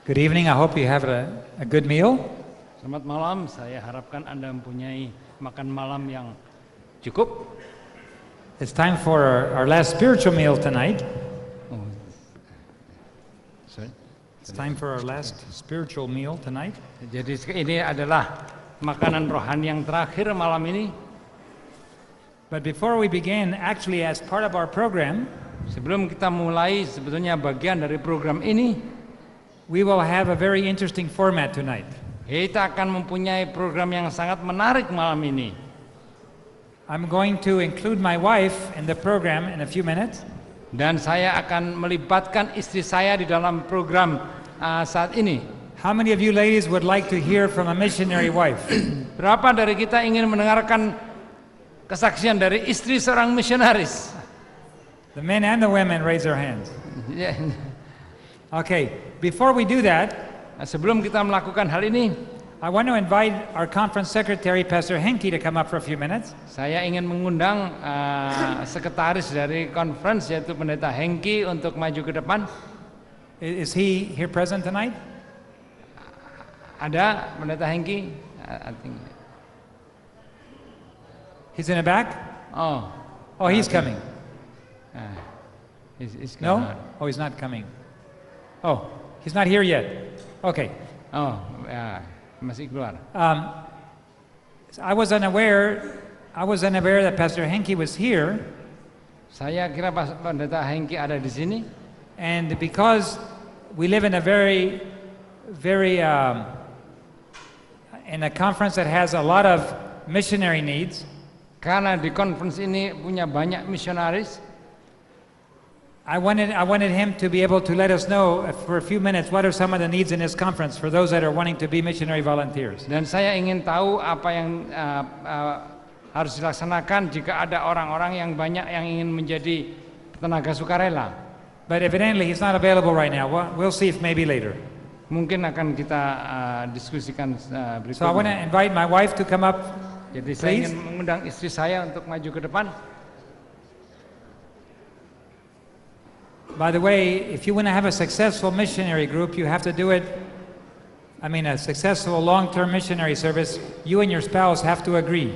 Good evening. I hope you have a good meal. Selamat malam, saya harapkan Anda mempunyai makan malam yang cukup. It's time for our last spiritual meal tonight. Oh, sorry. It's time for our last spiritual meal tonight. Jadi ini adalah makanan rohani yang terakhir malam ini. But before we begin, actually as part of our program, Sebelum kita mulai sebetulnya bagian dari program ini, we will have a very interesting format tonight. kita akan mempunyai program yang sangat menarik malam ini. I'm going to include my wife in the program in a few minutes. Dan saya akan melibatkan istri saya di dalam program saat ini. How many of you ladies would like to hear from a missionary wife? Berapa dari kita ingin mendengarkan kesaksian dari istri seorang misionaris? The men and the women raise their hands. Okay, before we do that, Sebelum kita melakukan hal ini, I want to invite our conference secretary, Pastor Henke, to come up for a few minutes. saya ingin mengundang sekretaris dari conference yaitu Pendeta Henki untuk maju ke depan. Is he here present tonight? Ada Pendeta Henki? I think. He's in the back? Oh, Oh, he's coming. he's No? coming. Oh, he's not coming. Oh, he's not here yet. Okay. Oh, ya, masih keluar. I was unaware that Pastor Henke was here, Saya kira Pendeta Henki ada di sini. and because we live in a very in a conference that has a lot of missionary needs, Karena di conference ini punya banyak misionaris, I wanted him to be able to let us know for a few minutes what are some of the needs in this conference for those that are wanting to be missionary volunteers. dan saya ingin tahu apa yang harus dilaksanakan jika ada orang-orang yang banyak yang ingin menjadi tenaga sukarela. But evidently he's not available right now. We'll see if maybe later. Mungkin akan kita diskusikan So I want to berikutnya. invite my wife to come up. Jadi saya please. ingin mengundang istri saya untuk maju ke depan. By the way, if you want to have a successful missionary group, you have to do it, a successful long-term missionary service, you and your spouse have to agree.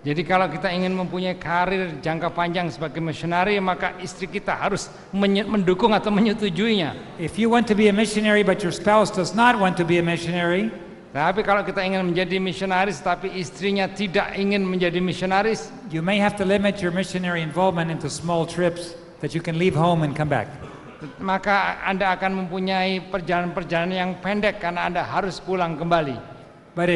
Jadi kalau kita ingin mempunyai karir jangka panjang sebagai misionari, maka istri kita harus mendukung atau menyetujuinya. If you want to be a missionary but your spouse does not want to be a missionary, Tapi kalau kita ingin menjadi misionaris tapi istrinya tidak ingin menjadi misionaris, you may have to limit your missionary involvement into small trips that you can leave home and come back. maka Anda akan mempunyai perjalanan-perjalanan yang pendek karena Anda harus pulang kembali. But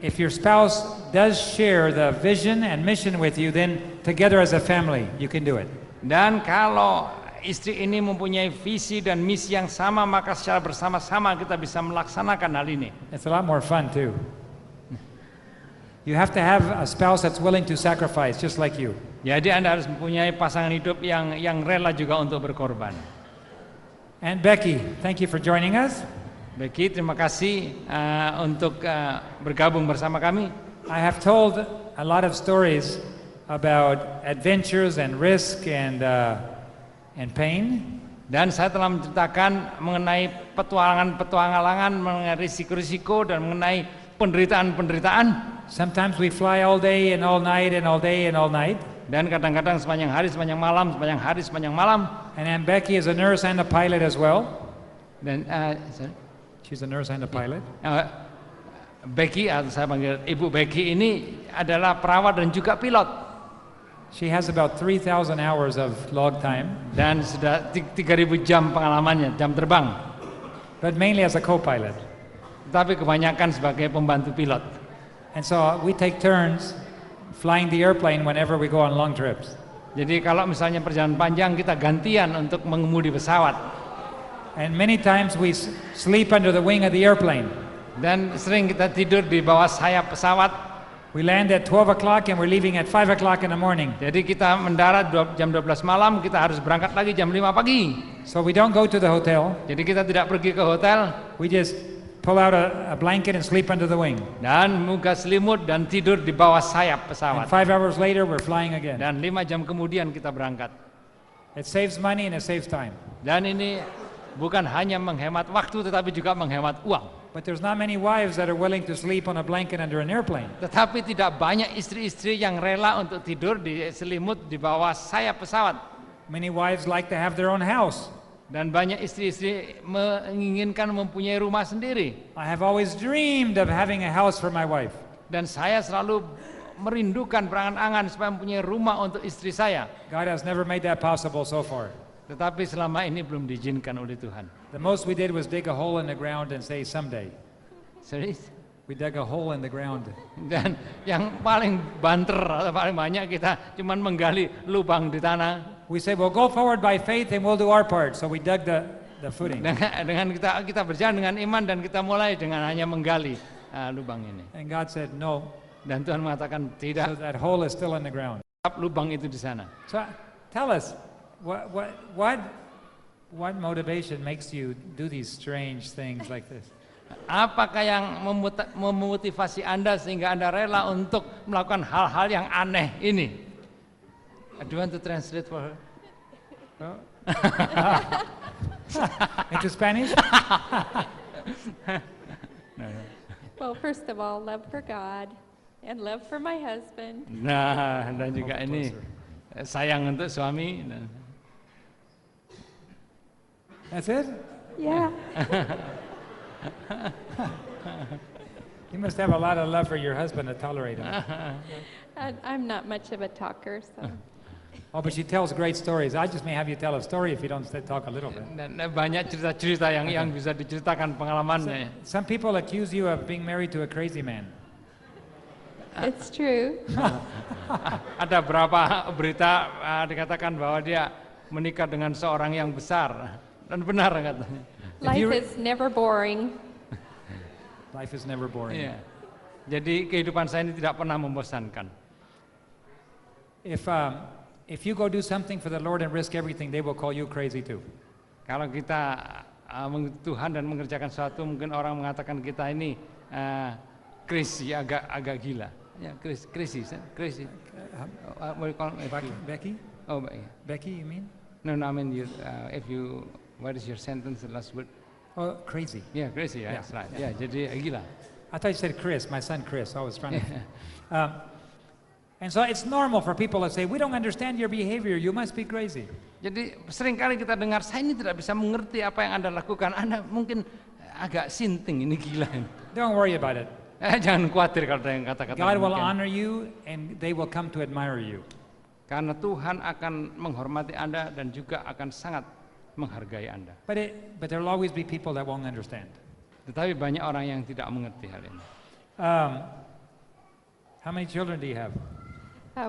if your spouse does share the vision and mission with you, then together as a family, you can do it. Dan kalau istri ini mempunyai visi dan misi yang sama, maka secara bersama-sama kita bisa melaksanakan hal ini. It's a lot more fun too. You have to have a spouse that's willing to sacrifice, just like you. Jadi Anda harus mempunyai pasangan hidup yang rela juga untuk berkorban. And Becky, thank you for joining us. Becky, terima kasih untuk bergabung bersama kami. I have told a lot of stories about adventures and risk and pain. Dan saya telah menceritakan mengenai petualangan-petualangan, mengenai risiko-risiko dan mengenai penderitaan-penderitaan. Sometimes we fly all day and all night and all day and all night. Dan kadang-kadang sepanjang hari, sepanjang malam, sepanjang hari, sepanjang malam. And then Becky is a nurse and a pilot as well. Dan sorry. She's a nurse and a pilot. Becky, atau saya panggil Ibu Becky ini adalah perawat dan juga pilot. She has about 3,000 hours of log time, Dan sudah 3.000 jam pengalamannya, jam terbang. but mainly as a co-pilot. Tapi kebanyakan sebagai pembantu pilot. And so we take turns flying the airplane whenever we go on long trips. Jadi kalau misalnya perjalanan panjang, kita gantian untuk mengemudi pesawat. And many times we sleep under the wing of the airplane. Dan sering kita tidur di bawah sayap pesawat. We land at 12 o'clock and we're leaving at 5 o'clock in the morning. Jadi kita mendarat jam 12 malam, kita harus berangkat lagi jam 5 pagi. So we don't go to the hotel. Jadi kita tidak pergi ke hotel. We just pull out a blanket and sleep under the wing. Dan buka selimut dan tidur di bawah sayap And pesawat. 5 hours later, we're flying again. Dan 5 jam kemudian kita berangkat. It saves money and it saves time. Dan ini bukan hanya menghemat waktu tetapi juga menghemat uang. But there's not many wives that are willing to sleep on a blanket under an airplane. Tetapi tidak banyak istri-istri yang rela untuk tidur di selimut di bawah sayap pesawat. Many wives like to have their own house. Dan banyak istri-istri menginginkan mempunyai rumah sendiri. I have always dreamed of having a house for my wife. Dan saya selalu merindukan berangan-angan supaya mempunyai rumah untuk istri saya. God has never made that possible so far. Tetapi selama ini belum diizinkan oleh Tuhan. The most we did was dig a hole in the ground and say someday. Serius? We dug a hole in the ground. Dan yang paling banter atau paling banyak kita cuman menggali lubang di tanah. We say, well, go forward by faith and we'll do our part. So we dug the footing. Dengan kita berjalan dengan iman dan kita mulai dengan hanya menggali lubang ini. And God said, no. Dan Tuhan mengatakan So tidak. that hole is still in the ground. Tetap lubang itu di sana. So tell us, what motivation makes you do these strange things like this? Apakah yang memotivasi Anda sehingga Anda rela untuk melakukan hal-hal yang aneh ini? Do you want to translate for her? Oh. Into Spanish? Well, first of all, love for God and love for my husband. Nah, dan juga ini sayang untuk suami. That's it? Yeah. You must have a lot of love for your husband to tolerate him. I'm not much of a talker, so. Oh, but she tells great stories. I just may have you tell a story if you don't talk a little bit. Dan banyak cerita-cerita yang bisa diceritakan pengalamannya. Some people accuse you of being married to a crazy man. It's true. Ada berapa berita dikatakan bahwa dia menikah dengan seorang yang besar, dan benar katanya. Life is never boring. Life is never boring. Iya. Jadi kehidupan saya ini tidak pernah membosankan. If you go do something for the Lord and risk everything, they will call you crazy too. Kalau kita mengikuti Tuhan dan mengerjakan sesuatu, mungkin orang mengatakan kita ini crazy, agak gila. Ya, crazy. What do you call it? Becky? Oh, yeah. Becky, you mean? No, I mean what is your sentence, the last word? Oh, crazy. Yeah, crazy. Yeah, that's right. Yeah, jadi gila. I thought you said Chris, my son Chris. I was trying to. And so it's normal for people to say, we don't understand your behavior, you must be crazy. Jadi seringkali kita dengar, saya ini tidak bisa mengerti apa yang Anda lakukan, Anda mungkin agak sinting, ini gila. Don't worry about it. Jangan khawatir kalau ada yang kata-kata God will demikian. honor you and they will come to admire you. Karena Tuhan akan menghormati Anda dan juga akan sangat menghargai Anda. But there will always be people that won't understand. Tetapi banyak orang yang tidak mengerti hal ini. How many children do you have?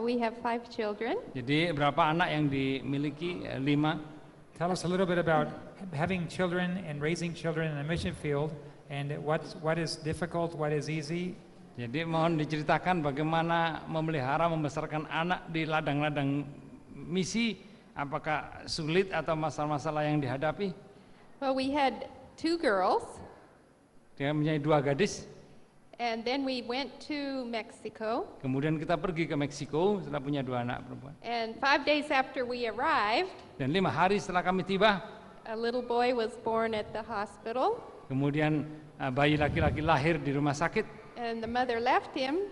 We have 5 children. Jadi berapa anak yang dimiliki? 5. Tell us a little bit about having children and raising children in the mission field, and what is difficult, what is easy. Jadi mohon diceritakan bagaimana memelihara, membesarkan anak di ladang-ladang misi, apakah sulit atau masalah-masalah yang dihadapi? Well, we had 2 girls, Dia mempunyai 2 gadis. and then we went to Mexico. Kemudian kita pergi ke Meksiko setelah punya 2 anak perempuan. And 5 days after we arrived, Dan 5 hari setelah kami tiba, a little boy was born at the hospital, kemudian bayi laki-laki lahir di rumah sakit. and the mother left him.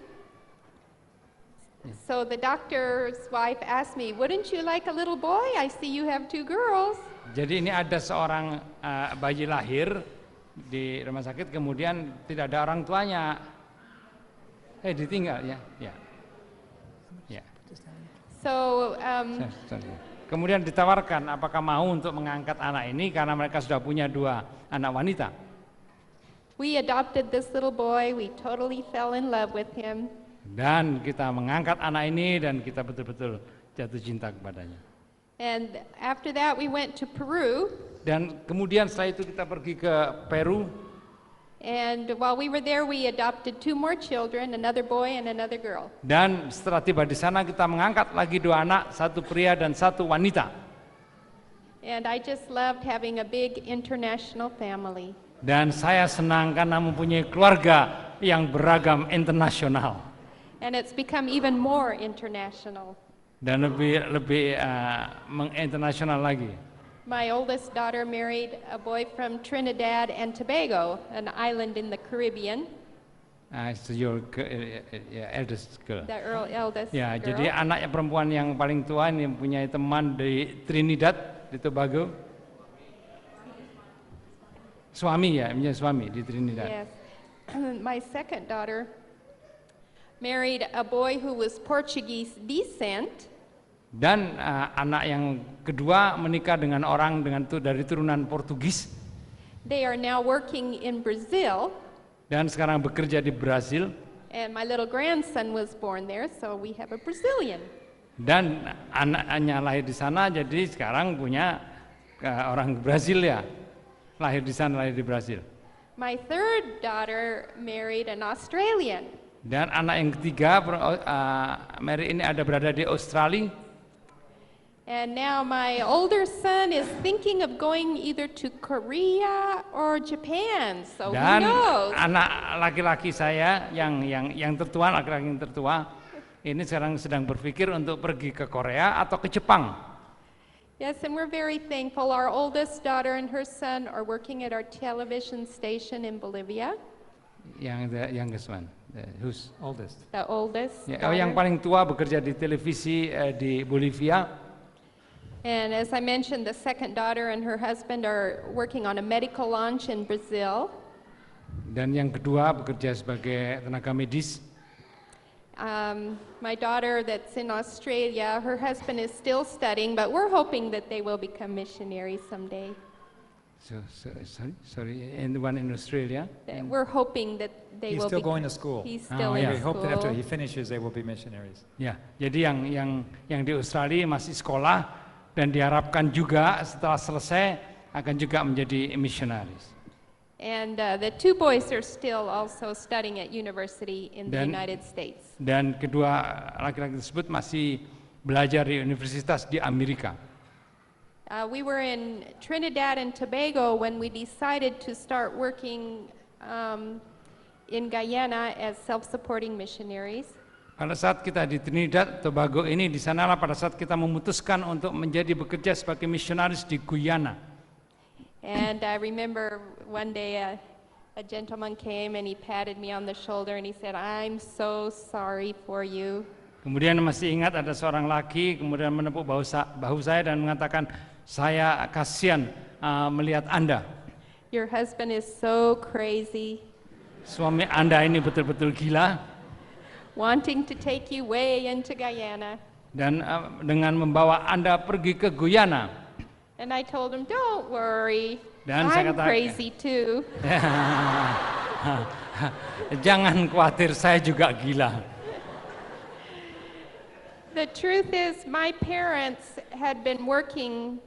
So the doctor's wife asked me, wouldn't you like a little boy? I see you have 2 girls. Jadi ini ada seorang bayi lahir di rumah sakit, kemudian tidak ada orang tuanya, ditinggal ya. So Sorry. Kemudian ditawarkan apakah mau untuk mengangkat anak ini karena mereka sudah punya 2 anak wanita. we adopted this little boy. We totally fell in love with him. Dan kita mengangkat anak ini dan kita betul-betul jatuh cinta kepadanya. And after that, we went to Peru. Dan kemudian setelah itu kita pergi ke Peru. And while we were there, we adopted 2 more children, another boy and another girl. Dan setelah tiba di sana kita mengangkat lagi 2 anak, 1 pria dan 1 wanita. And I just loved having a big international family. Dan saya senang karena mempunyai keluarga yang beragam internasional. And it's become even more international. Dan lebih menginternasional lagi. My oldest daughter married a boy from Trinidad and Tobago, an island in the Caribbean, So your eldest girl. the eldest Ya, girl. jadi anaknya perempuan yang paling tua ini punya teman di Trinidad, di Tobago. Suami ya, punya suami di Trinidad. Yes. My second daughter married a boy who was Portuguese descent, Dan anak yang kedua menikah dengan orang dari turunan Portugis they are now working in Brazil, dan sekarang bekerja di Brasil. and my little grandson was born there, so we have a Brazilian. Dan anaknya lahir di sana, jadi sekarang punya orang Brasil ya, lahir di sana, lahir di Brasil. My third daughter married an Australian. Dan anak yang ketiga, Mary ini berada di Australia. And now my older son is thinking of going either to Korea or Japan. So who Dan knows? anak laki-laki saya yang tertua, laki-laki yang tertua, ini sekarang sedang berpikir untuk pergi ke Korea atau ke Jepang. Yes, and we're very thankful. Our oldest daughter and her son are working at our television station in Bolivia. Yang youngest one, who's Oldest. The oldest ya, daughter. yang paling tua bekerja di televisi di Bolivia. And as I mentioned, the second daughter and her husband are working on a medical launch in Brazil. Dan yang kedua bekerja sebagai tenaga medis. My daughter that's in Australia, her husband is still studying, but we're hoping that they will become missionaries someday. Sorry, and the one in Australia. We're hoping that they He's will still be. going to school. He's still Oh, in We hope that after school. he finishes, they will be missionaries. Ya, jadi yang di Australia masih sekolah dan diharapkan juga setelah selesai akan juga menjadi misionaris. And the two boys are still also studying at university in the Dan- United States. Dan kedua laki-laki tersebut masih belajar di universitas di Amerika. We were in Trinidad and Tobago when we decided to start working in Guyana as self-supporting missionaries. Pada saat kita di Trinidad, Tobago ini, di sanalah pada saat kita memutuskan untuk menjadi bekerja sebagai misionaris di Guyana. And I remember one day a gentleman came and he patted me on the shoulder and he said, "I'm so sorry for you." Kemudian masih ingat ada seorang laki kemudian menepuk bahu saya dan mengatakan, saya kasihan melihat Anda. Your husband is so crazy, Suami Anda ini betul-betul gila. wanting to take you way into Guyana. Dan dengan membawa Anda pergi ke Guyana. And I told him, "Don't worry, Dan saya I'm katakan- crazy too." Jangan khawatir, saya juga gila. The truth is, my parents had been working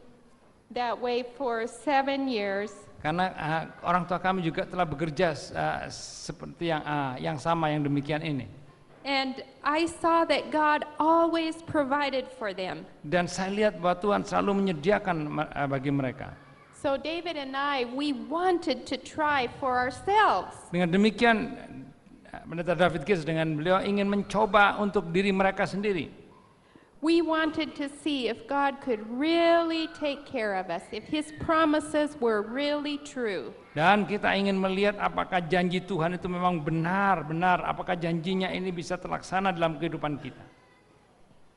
that way for 7 years. Karena orang tua kami juga telah bekerja seperti yang sama, yang demikian ini. And I saw that God always provided for them. Dan saya lihat bahwa Tuhan selalu menyediakan bagi mereka. So David and I, we wanted to try for ourselves. Dengan demikian, Pendeta David Gates dengan beliau ingin mencoba untuk diri mereka sendiri. We wanted to see if God could really take care of us, if His promises were really true. Dan kita ingin melihat apakah janji Tuhan itu memang benar-benar, apakah janjinya ini bisa terlaksana dalam kehidupan kita.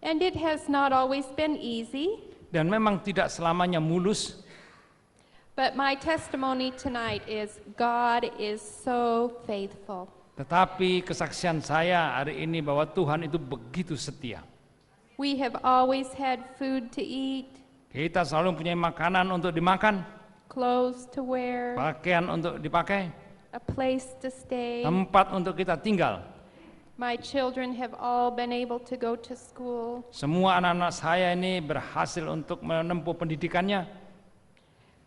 And it has not always been easy, Dan memang tidak selamanya mulus, but my testimony tonight is God is so faithful. tetapi kesaksian saya hari ini bahwa Tuhan itu begitu setia. We have always had food to eat, Kita selalu punya makanan untuk dimakan, clothes to wear, pakaian untuk dipakai, a place to stay. tempat untuk kita tinggal. My children have all been able to go to school. Semua anak-anak saya ini berhasil untuk menempuh pendidikannya.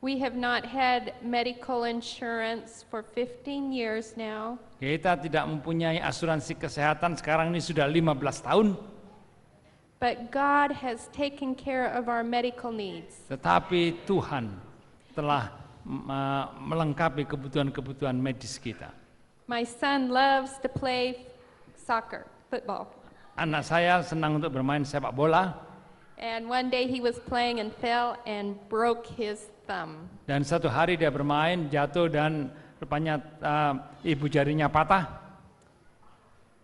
We have not had medical insurance for 15 years now. Kita tidak mempunyai asuransi kesehatan sekarang ini sudah 15 tahun. But God has taken care of our medical needs. Tetapi Tuhan telah melengkapi kebutuhan-kebutuhan medis kita. My son loves to play soccer, football. Anak saya senang untuk bermain sepak bola. And one day he was playing and fell and broke his thumb. Dan satu hari dia bermain, jatuh dan rupanya ibu jarinya patah.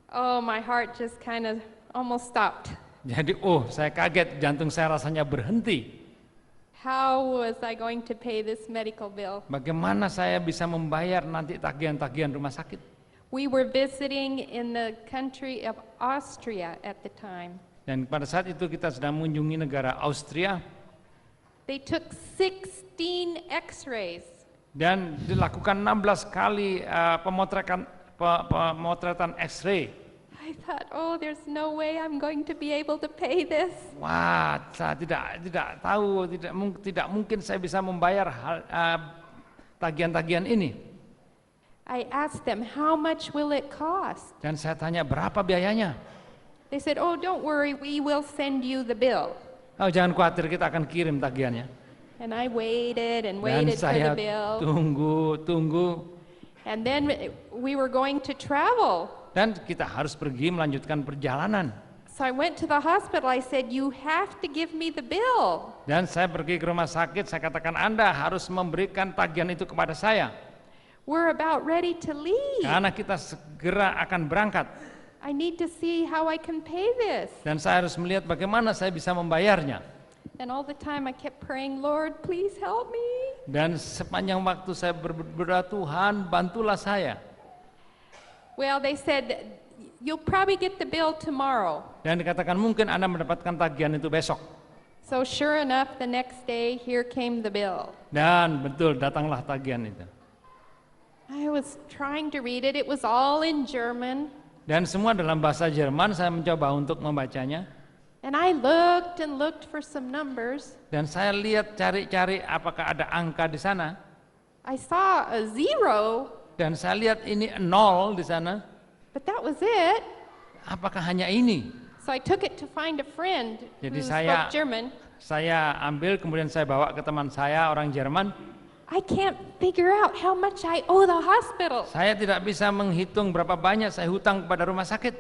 Oh, my heart just kind of almost stopped. Jadi saya kaget, jantung saya rasanya berhenti. How was I going to pay this medical bill? Bagaimana saya bisa membayar nanti tagihan-tagihan rumah sakit? We were visiting in the country of Austria at the time. Dan pada saat itu kita sedang mengunjungi negara Austria. They took 16 x-rays. Dan dilakukan 16 kali pemotretan X-ray. I thought, oh, there's no way I'm going to be able to pay this. Wah, saya tidak tahu, tidak mungkin saya bisa membayar tagihan-tagihan ini. I asked them, how much will it cost? Dan saya tanya, berapa biayanya? They said, oh, don't worry, we will send you the bill. Oh, jangan khawatir, kita akan kirim tagihannya. And I waited and Dan waited for saya the bill. tunggu. And then we were going to travel. Dan kita harus pergi melanjutkan perjalanan. So I went to the hospital. I said, you have to give me the bill. Dan saya pergi ke rumah sakit, saya katakan Anda harus memberikan tagihan itu kepada saya. We're about ready to leave. Karena kita segera akan berangkat. I need to see how I can pay this. Dan saya harus melihat bagaimana saya bisa membayarnya. And all the time I kept praying, Lord, please help me. Dan sepanjang waktu saya berdoa, Tuhan bantulah saya. Well, they said, you'll probably get the bill tomorrow. Dan dikatakan mungkin Anda mendapatkan tagihan itu besok. So sure enough, the next day, here came the bill. Dan betul, datanglah tagihan itu. I was trying to read it. It was all in German. Dan semua dalam bahasa Jerman, saya mencoba untuk membacanya. And I looked and looked for some numbers. Dan saya lihat cari-cari apakah ada angka di sana. I saw a 0, Dan saya lihat ini 0 di sana. but that was it. Apakah hanya ini? So I took it to find a friend who Jadi spoke German. saya ambil, kemudian saya bawa ke teman saya orang Jerman. I can't figure out how much I owe the hospital. Saya tidak bisa menghitung berapa banyak saya hutang kepada rumah sakit.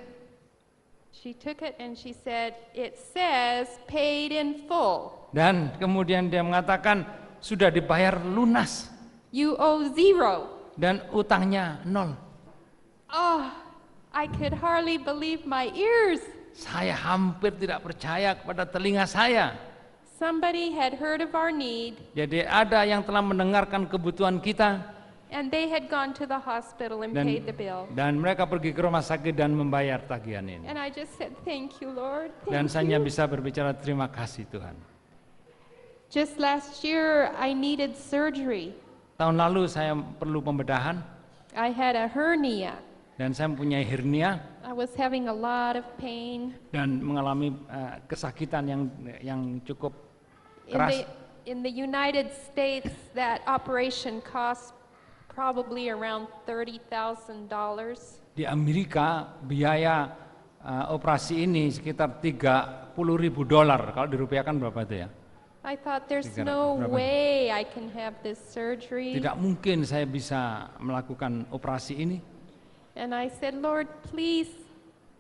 She took it and she said, it says paid in full. Dan kemudian dia mengatakan sudah dibayar lunas You owe 0. dan utangnya 0. Oh, I could hardly believe my ears. Saya hampir tidak percaya kepada telinga saya. Somebody had heard of our need, Jadi ada yang telah mendengarkan kebutuhan kita and they had gone to the hospital and paid the bill. dan mereka pergi ke rumah sakit dan membayar tagihan ini. And I just said, thank you, Lord. Dan Thank saya you. bisa berbicara terima kasih Tuhan. Just last year, I needed surgery. Tahun lalu saya perlu pembedahan I had a hernia. dan saya mempunyai hernia I was having a lot of pain. dan mengalami kesakitan yang cukup In keras. the United States, that operation cost probably around $30,000. Di Amerika biaya operasi ini sekitar $30.000. Kalau dirupiahkan berapa itu ya? I thought there's Berapa? no way I can have this surgery. Tidak mungkin saya bisa melakukan operasi ini. And I said, Lord, please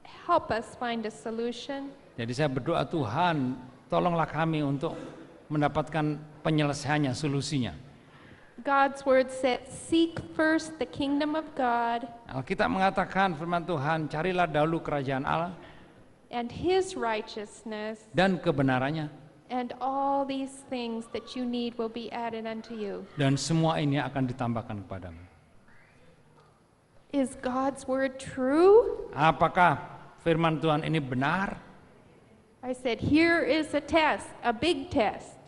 help us find a solution. Jadi saya berdoa, Tuhan tolonglah kami untuk mendapatkan penyelesaiannya, solusinya. God's word said, seek first the kingdom of God Alkitab mengatakan firman Tuhan, carilah dahulu kerajaan Allah and his righteousness, dan kebenarannya, and all these things that you need will be added unto you. dan semua ini akan ditambahkan kepadamu. Is God's word true? Apakah firman Tuhan ini benar? I said, here is a test, a big test.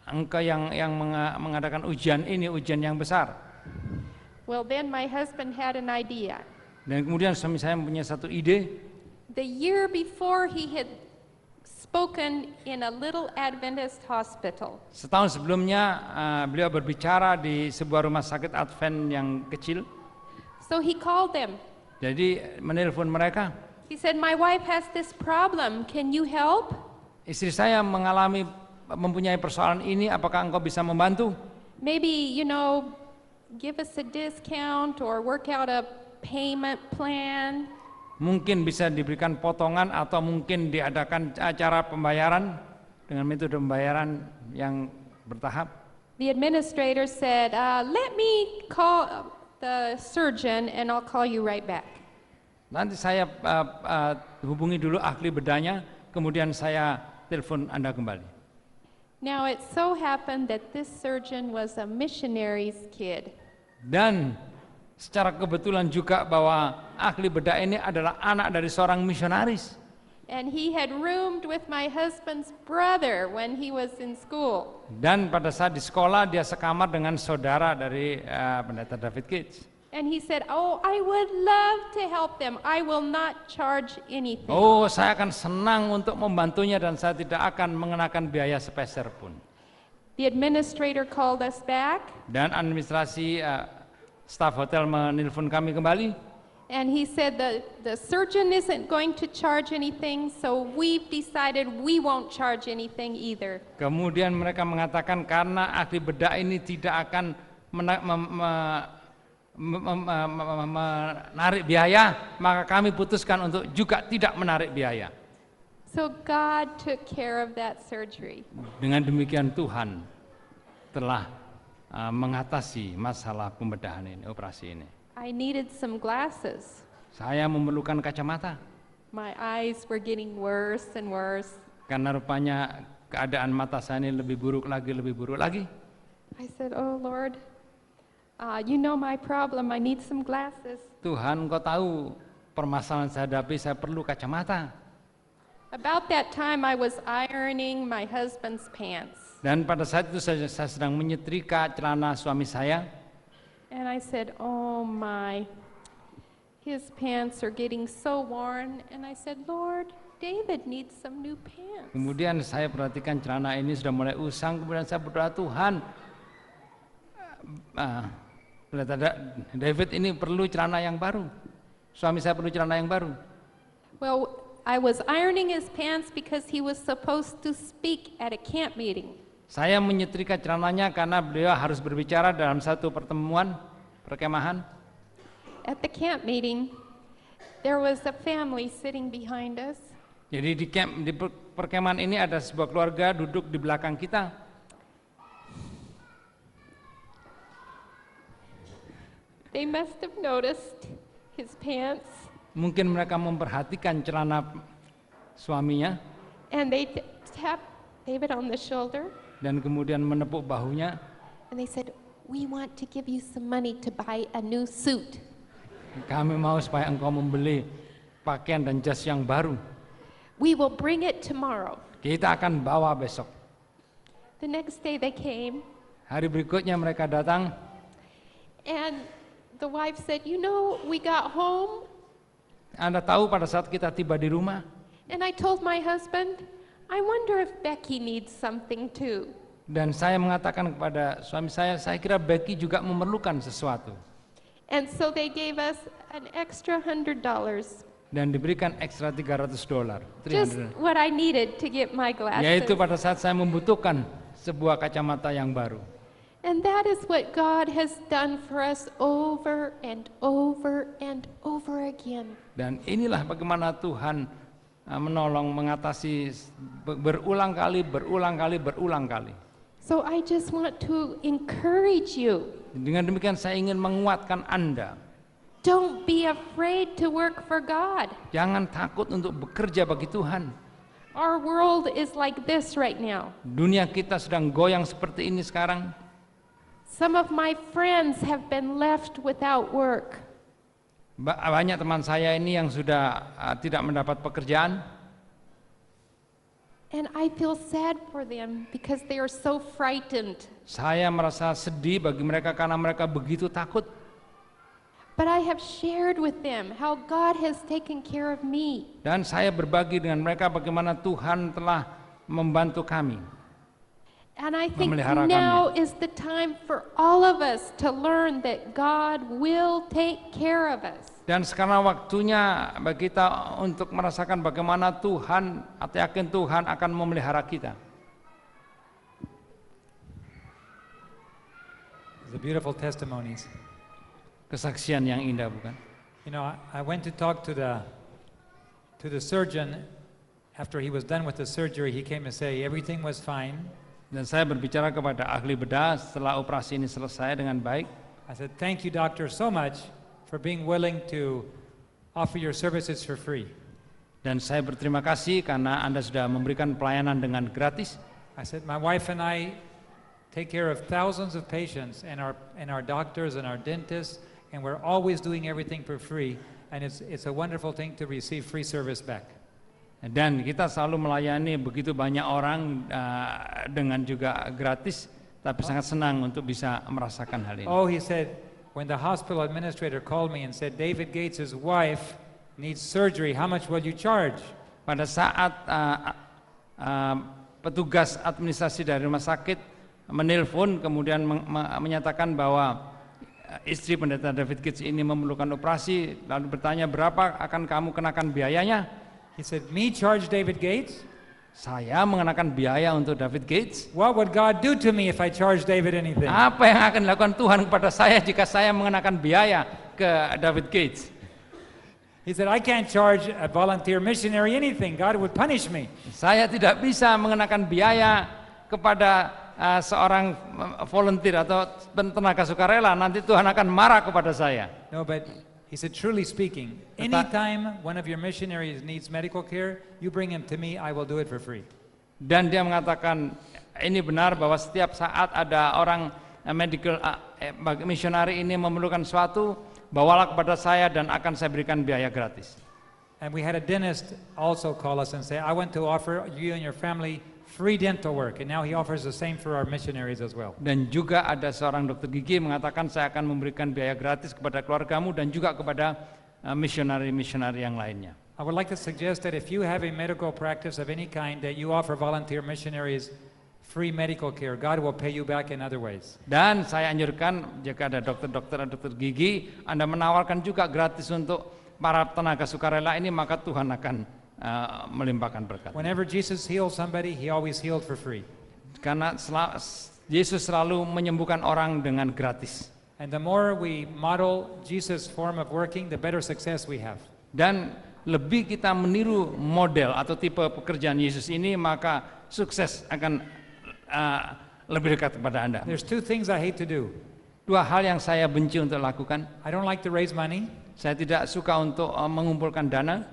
Engkau yang mengadakan ujian ini, ujian yang besar. Well, then my husband had an idea. Dan kemudian suami saya mempunyai satu ide. The year before, he had spoken in a little Adventist hospital. Setahun sebelumnya beliau berbicara di sebuah rumah sakit Advent yang kecil. So he called them. Jadi menelpon mereka. He said, my wife has this problem. Can you help? Istri saya mempunyai persoalan ini, apakah engkau bisa membantu? Maybe, give us a discount or work out a payment plan. mungkin bisa diberikan potongan atau mungkin diadakan acara pembayaran dengan metode pembayaran yang bertahap. The administrator said, let me call the surgeon and I'll call you right back. Nanti saya hubungi dulu ahli bedahnya, kemudian saya telepon Anda kembali. Now it so happened that this surgeon was a missionary's kid. Dan secara kebetulan juga bahwa ahli bedah ini adalah anak dari seorang misionaris. And he had roomed with my husband's brother when he was in school. Dan pada saat di sekolah dia sekamar dengan saudara dari pendeta David Gates. And he said, oh, I would love to help them. I will not charge anything. Oh, saya akan senang untuk membantunya dan saya tidak akan mengenakan biaya sepeser pun. The administrator called us back. Dan administrasi staf hotel menelpon kami kembali. And he said the surgeon isn't going to charge anything, so we've decided we won't charge anything either. Kemudian mereka mengatakan karena ahli bedah ini tidak akan menarik biaya, maka kami putuskan untuk juga tidak menarik biaya. So God took care of that surgery. Dengan demikian Tuhan telah mengatasi masalah pembedahan ini, operasi ini. I needed some glasses. Saya memerlukan kacamata. My eyes were getting worse and worse. Karena rupanya keadaan mata saya ini lebih buruk lagi. I said, oh Lord, you know my problem, I need some glasses. Tuhan, Engkau tahu permasalahan saya hadapi, saya perlu kacamata. About that time I was ironing my husband's pants. Dan pada saat itu saya sedang menyetrika celana suami saya. And I said, oh my, his pants are getting so worn. And I said, Lord, David needs some new pants. Kemudian saya perhatikan celana ini sudah mulai usang, kemudian saya berdoa, Tuhan, David ini perlu celana yang baru. Suami saya perlu celana yang baru. Well, I was ironing his pants because he was supposed to speak at a camp meeting. Saya menyetrika celananya karena beliau harus berbicara dalam satu pertemuan perkemahan. At the camp meeting, there was a family sitting behind us. Jadi di perkemahan ini ada sebuah keluarga duduk di belakang kita. They must have noticed his pants. Mungkin mereka memperhatikan celana suaminya. And they tapped David on the shoulder. Dan kemudian menepuk bahunya. And they said, we want to give you some money to buy a new suit. Kami mau supaya engkau membeli pakaian dan jas yang baru. We will bring it tomorrow. Kita akan bawa besok. The next day they came. Hari berikutnya mereka datang. And the wife said, you know, we got home. Anda tahu pada saat kita tiba di rumah. And I told my husband, I wonder if Becky needs something too. Dan saya mengatakan kepada suami saya kira Becky juga memerlukan sesuatu. And so they gave us an extra $100. Dan diberikan ekstra $300. Just what I needed to get my glasses. Yaitu pada saat saya membutuhkan sebuah kacamata yang baru. And that is what God has done for us over and over and over again. Dan inilah bagaimana Tuhan menolong mengatasi berulang kali. So I just want to encourage you. Dengan demikian saya ingin menguatkan Anda. Don't be afraid to work for God. Jangan takut untuk bekerja bagi Tuhan. Our world is like this right now. Dunia kita sedang goyang seperti ini sekarang. Some of my friends have been left without work. Banyak teman saya ini yang sudah tidak mendapat pekerjaan. And I feel sad for them because they are so frightened. Saya merasa sedih bagi mereka karena mereka begitu takut. But I have shared with them how God has taken care of me. Dan saya berbagi dengan mereka bagaimana Tuhan telah membantu kami. And I think Memelihara now kami. is the time for all of us to learn that God will take care of us. Dan sekarang waktunya bagi kita untuk merasakan bagaimana Tuhan, atau yakin Tuhan akan memelihara kita. The beautiful testimonies. Kesaksian yang indah, bukan? You know, I went to talk to the to the surgeon, after he was done with the surgery, he came to say everything was fine. Dan saya berbicara kepada ahli bedah setelah operasi ini selesai dengan baik. I said, thank you, doctor, so much for being willing to offer your services for free. Dan saya berterima kasih karena Anda sudah memberikan pelayanan dengan gratis. I said, my wife and I take care of thousands of patients and our doctors and our dentists, and we're always doing everything for free, and it's a wonderful thing to receive free service back. Dan kita selalu melayani begitu banyak orang dengan juga gratis, tapi sangat senang untuk bisa merasakan hal ini. Oh, he said, when the hospital administrator called me and said, David Gates' wife needs surgery, how much will you charge? Pada saat petugas administrasi dari rumah sakit menelpon kemudian menyatakan bahwa istri pendeta David Gates ini memerlukan operasi, lalu bertanya berapa akan kamu kenakan biayanya? He said, me charge David Gates? Saya mengenakan biaya untuk David Gates? What would God do to me if I charge David anything? Apa yang akan dilakukan Tuhan kepada saya jika saya mengenakan biaya ke David Gates? He said, I can't charge a volunteer missionary anything. God would punish me. Saya tidak bisa mengenakan biaya kepada seorang volunteer atau tenaga sukarela, nanti Tuhan akan marah kepada saya. No, but he said, truly speaking, anytime one of your missionaries needs medical care, you bring him to me, I will do it for free. Dan dia mengatakan, ini benar bahwa setiap saat ada orang medical misionari ini memerlukan sesuatu, bawalah kepada saya dan akan saya berikan biaya gratis. And we had a dentist also call us and say, I want to offer you and your family free dental work, and now he offers the same for our missionaries as well. Dan juga ada seorang dokter gigi mengatakan saya akan memberikan biaya gratis kepada keluargamu dan juga kepada misionari-misionari yang lainnya. I would like to suggest that if you have a medical practice of any kind, that you offer volunteer missionaries free medical care. God will pay you back in other ways. Dan saya anjurkan jika ada dokter-dokter atau dokter gigi, Anda menawarkan juga gratis untuk para tenaga sukarela ini, maka Tuhan akan melimpahkan berkat. Whenever Jesus healed somebody, he always healed for free. Karena Yesus selalu menyembuhkan orang dengan gratis. And the more we model Jesus' form of working, the better success we have. Dan lebih kita meniru model atau tipe pekerjaan Yesus ini, maka sukses akan lebih dekat kepada Anda. There's two things I hate to do. Dua hal yang saya benci untuk lakukan. I don't like to raise money. Saya tidak suka untuk mengumpulkan dana.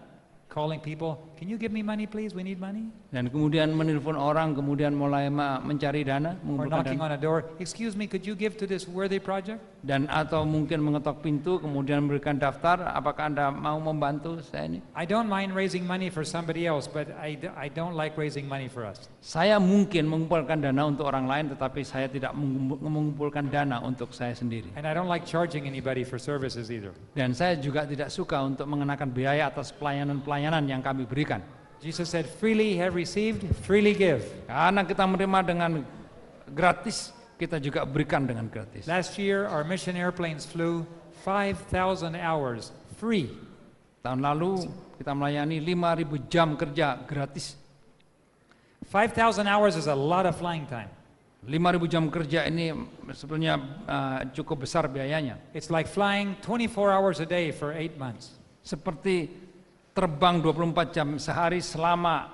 Calling people, can you give me money please, we need money? Dan kemudian menelpon orang, kemudian mulai mencari dana, Or mengumpulkan knocking dana. on a door, excuse me, could you give to this worthy project? Dan atau mungkin mengetok pintu, kemudian memberikan daftar, apakah Anda mau membantu saya ini? I don't mind raising money for somebody else, but I don't like raising money for us. Saya mungkin mengumpulkan dana untuk orang lain, tetapi saya tidak mengumpulkan dana untuk saya sendiri. And I don't like charging anybody for services either. Dan saya juga tidak suka untuk mengenakan biaya atas pelayanan yang kami berikan. Jesus said, freely have received, freely give. Karena kita menerima dengan gratis, kita juga berikan dengan gratis. Last year, our mission airplanes flew 5,000 hours free. Tahun lalu kita melayani 5.000 jam kerja gratis. 5,000 hours is a lot of flying time. 5.000 jam kerja ini sebenarnya cukup besar biayanya. It's like flying 24 hours a day for 8 months. Seperti terbang 24 jam sehari selama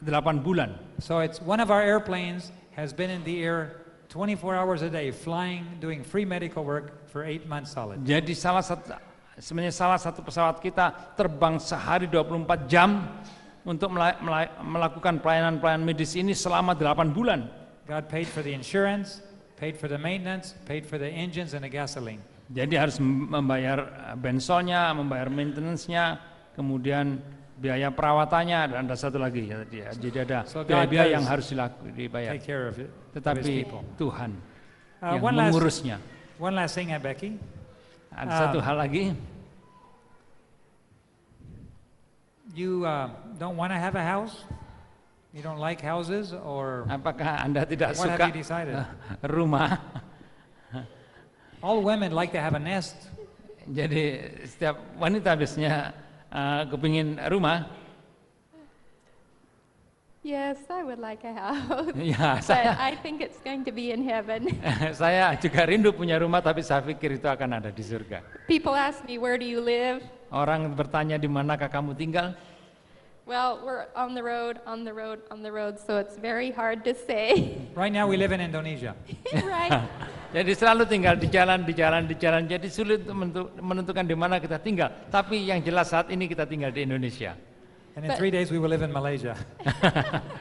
8 bulan. So it's one of our airplanes has been in the air 24 hours a day, flying, doing free medical work for 8 months solid. Jadi sebenarnya salah satu pesawat kita terbang sehari 24 jam untuk melakukan pelayanan medis ini selama 8 bulan. God paid for the insurance, paid for the maintenance, paid for the engines and the gasoline. Jadi harus membayar bensolnya, membayar maintenance-nya, kemudian biaya perawatannya, dan ada satu lagi. Jadi ada biaya-biaya yang harus dibayar. Take care of it. Tetapi Tuhan yang one mengurusnya. last thing, Becky. Ada satu hal lagi. You don't want to have a house? You don't like houses, or Apakah Anda tidak what suka have you decided? rumah? All women like to have a nest. Jadi setiap wanita biasanya kepingin rumah. Yes, I would like a house. Ya, But saya I think it's going to be in heaven. saya juga rindu punya rumah, tapi saya pikir itu akan ada di surga. People ask me, where do you live? Orang bertanya di manakah kamu tinggal? Well, we're on the road, so it's very hard to say. Right now we live in Indonesia. Right? Jadi selalu tinggal di jalan. Jadi sulit untuk menentukan di mana kita tinggal. Tapi yang jelas saat ini kita tinggal di Indonesia. And in 3 days we will live in Malaysia.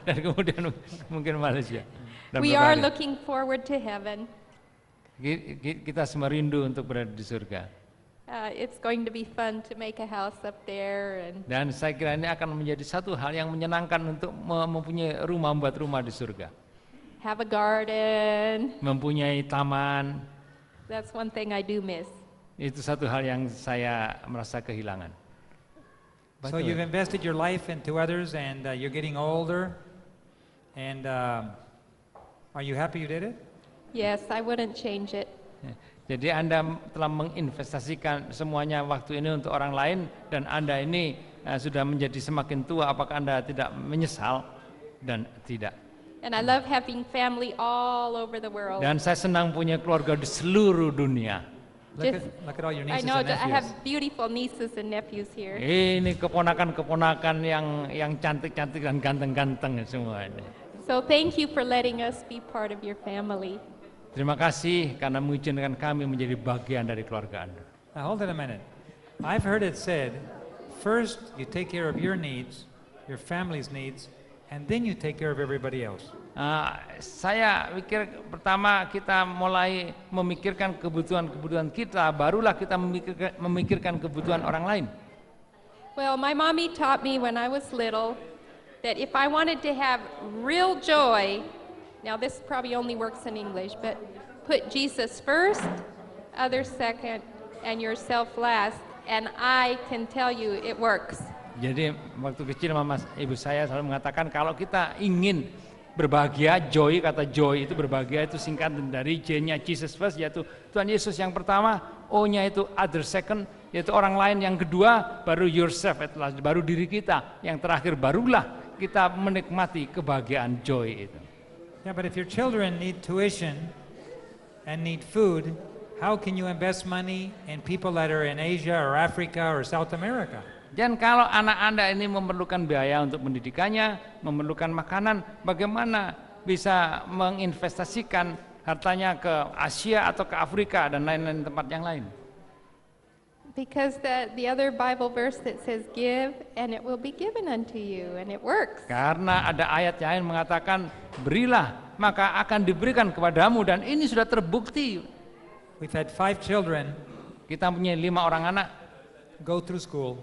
Dan kemudian mungkin Malaysia. Dan We beberapa are hari. looking forward to heaven. Kita semua rindu untuk berada di surga. It's going to be fun to make a house up there, and Dan saya kira ini akan menjadi satu hal yang menyenangkan untuk mempunyai rumah, membuat rumah di surga. have a garden. Mempunyai taman, That's one thing I do miss. itu satu hal yang saya merasa kehilangan. So you've invested your life into others, and you're getting older. And are you happy you did it? Yes, I wouldn't change it. Jadi Anda telah menginvestasikan semuanya waktu ini untuk orang lain, dan Anda ini sudah menjadi semakin tua, apakah Anda tidak menyesal? Dan tidak. And I love having family all over the world. Dan saya senang punya keluarga di seluruh dunia. Look at all your I nieces know and that I have nephews. beautiful nieces and nephews here. Ini keponakan-keponakan yang cantik-cantik dan ganteng-ganteng semua ini. So thank you for letting us be part of your family. Terima kasih karena mengizinkan kami menjadi bagian dari keluarga Anda. Now hold it a minute. I've heard it said, first you take care of your needs, your family's needs, and then you take care of everybody else. Saya pikir pertama kita mulai memikirkan kebutuhan kita, barulah kita memikirkan kebutuhan orang lain. Well, my mommy taught me when I was little that if I wanted to have real joy, now this probably only works in English, but put Jesus first, others second, and yourself last, and I can tell you it works. Jadi waktu kecil ibu saya selalu mengatakan kalau kita ingin berbahagia, joy, kata joy itu berbahagia itu singkatan dari J-nya Jesus first, yaitu Tuhan Yesus yang pertama, O-nya itu other second, yaitu orang lain yang kedua, baru yourself, baru diri kita, yang terakhir barulah kita menikmati kebahagiaan joy itu. Yeah, but if your children need tuition and need food, how can you invest money in people that are in Asia or Africa or South America? Dan kalau anak Anda ini memerlukan biaya untuk pendidikannya, memerlukan makanan, bagaimana bisa menginvestasikan hartanya ke Asia atau ke Afrika dan lain-lain tempat yang lain? Because the other Bible verse that says give and it will be given unto you, and it works. Karena ada ayat yang mengatakan berilah maka akan diberikan kepadamu, dan ini sudah terbukti. We've had 5 children Kita punya 5 orang anak go through school,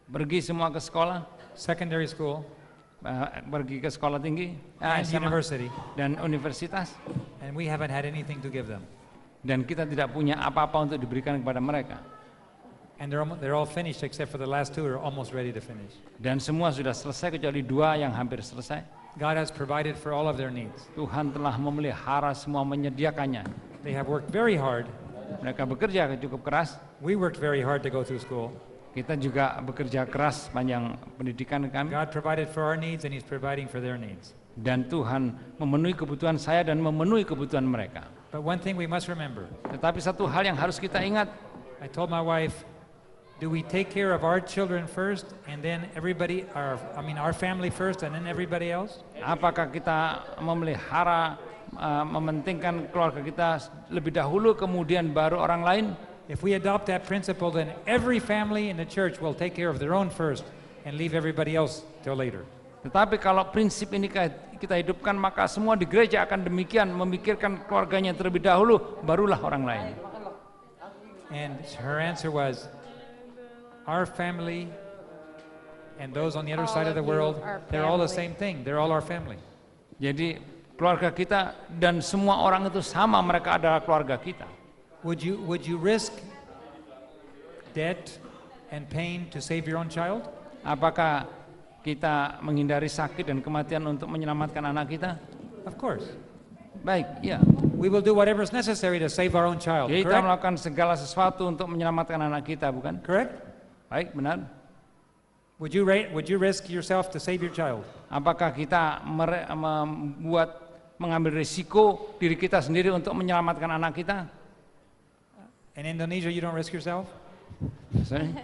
pergi semua ke sekolah, secondary school, pergi ke sekolah tinggi, and SMA, university, dan universitas, and we haven't had anything to give them. dan kita tidak punya apa-apa untuk diberikan kepada mereka. And they're all finished except for the last 2 who are almost ready to finish. Dan semua sudah selesai kecuali 2 yang hampir selesai. God has provided for all of their needs. Tuhan telah memelihara semua, menyediakannya. They have worked very hard. Mereka bekerja cukup keras. We worked very hard to go through school. Kita juga bekerja keras panjang pendidikan kami. God provided for our needs, and He's providing for their needs. Dan Tuhan memenuhi kebutuhan saya dan memenuhi kebutuhan mereka. But one thing we must remember, Tetapi satu hal yang harus kita ingat, I told my wife, do we take care of our children first and then our family first and then everybody else? apakah kita memelihara, mementingkan keluarga kita lebih dahulu kemudian baru orang lain? If we adopt that principle, then every family in the church will take care of their own first and leave everybody else till later. Tetapi kalau prinsip ini kita hidupkan, maka semua di gereja akan demikian, memikirkan keluarganya terlebih dahulu, barulah orang lain. And her answer was, our family and those on the other All side of of the you world, are they're all the family. same thing. They're all our family. Jadi keluarga kita dan semua orang itu sama, mereka adalah keluarga kita. Would you risk debt and pain to save your own child? Apakah kita menghindari sakit dan kematian untuk menyelamatkan anak kita? Of course. Baik, ya. We will do whatever is necessary to save our own child. Kita Correct? melakukan segala sesuatu untuk menyelamatkan anak kita, bukan? Correct? Baik, benar. Would you risk yourself to save your child? Apakah kita mengambil risiko diri kita sendiri untuk menyelamatkan anak kita? In Indonesia, you don't risk yourself? Sorry?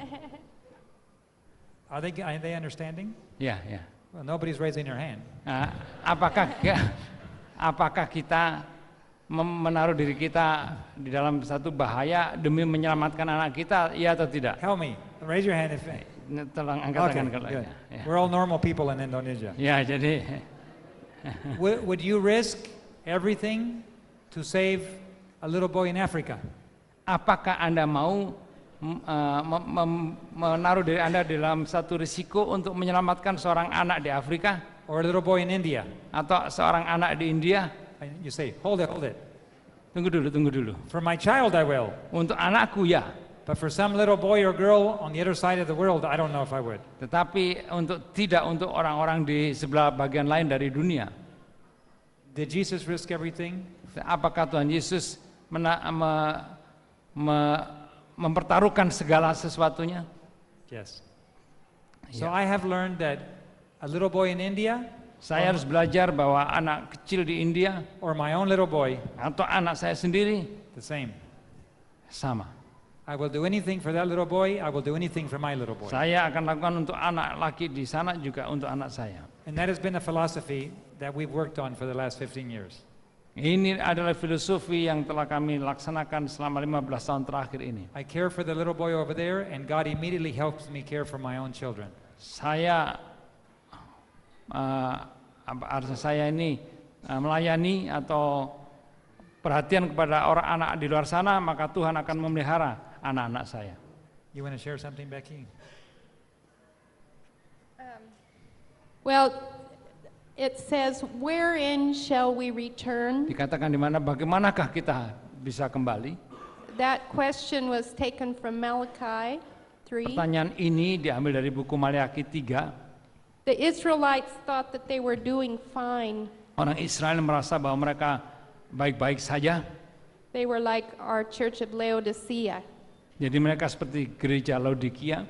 Are they understanding? Ya, ya. Well, nobody's raising their hand. Apakah kita menaruh diri kita di dalam satu bahaya demi menyelamatkan anak kita, ya atau tidak? Help me. Raise your hand if. Tolong angkat Okay, tangan kalau good. ya. We're all normal people in Indonesia. Ya, jadi Would you risk everything to save a little boy in Africa? apakah Anda mau menaruh diri Anda dalam satu risiko untuk menyelamatkan seorang anak di Afrika Or a little boy in India? atau seorang anak di India? And you say, hold it. Tunggu dulu. For my child, I will. Untuk anakku ya, But for some little boy or girl on the other side of the world, I don't know if I would. tetapi tidak untuk orang-orang di sebelah bagian lain dari dunia. Did Jesus risk everything? Apakah Tuhan Yesus mempertaruhkan segala sesuatunya? Yes. So I have learned that a little boy in India Saya harus belajar bahwa anak kecil di India or my own little boy, atau anak saya sendiri the same. sama. I will do anything for that little boy. I will do anything for my little boy. Saya akan lakukan untuk anak laki di sana juga untuk anak saya. And that has been a philosophy that we've worked on for the last 15 years. Ini adalah filosofi yang telah kami laksanakan selama 15 tahun terakhir ini. I care for the little boy over there, and God immediately helps me care for my own children. Saya harusnya saya ini melayani atau perhatian kepada orang anak di luar sana, maka Tuhan akan memelihara anak-anak saya. You want to share something, Becky? Well, it says, wherein shall we return? Dikatakan di mana bagaimanakah kita bisa kembali? That question was taken from Malachi 3. Pertanyaan ini diambil dari buku Maleakhi 3. The Israelites thought that they were doing fine. Orang Israel merasa bahwa mereka baik-baik saja. They were like our church of Laodicea, Jadi mereka seperti gereja Laodikia.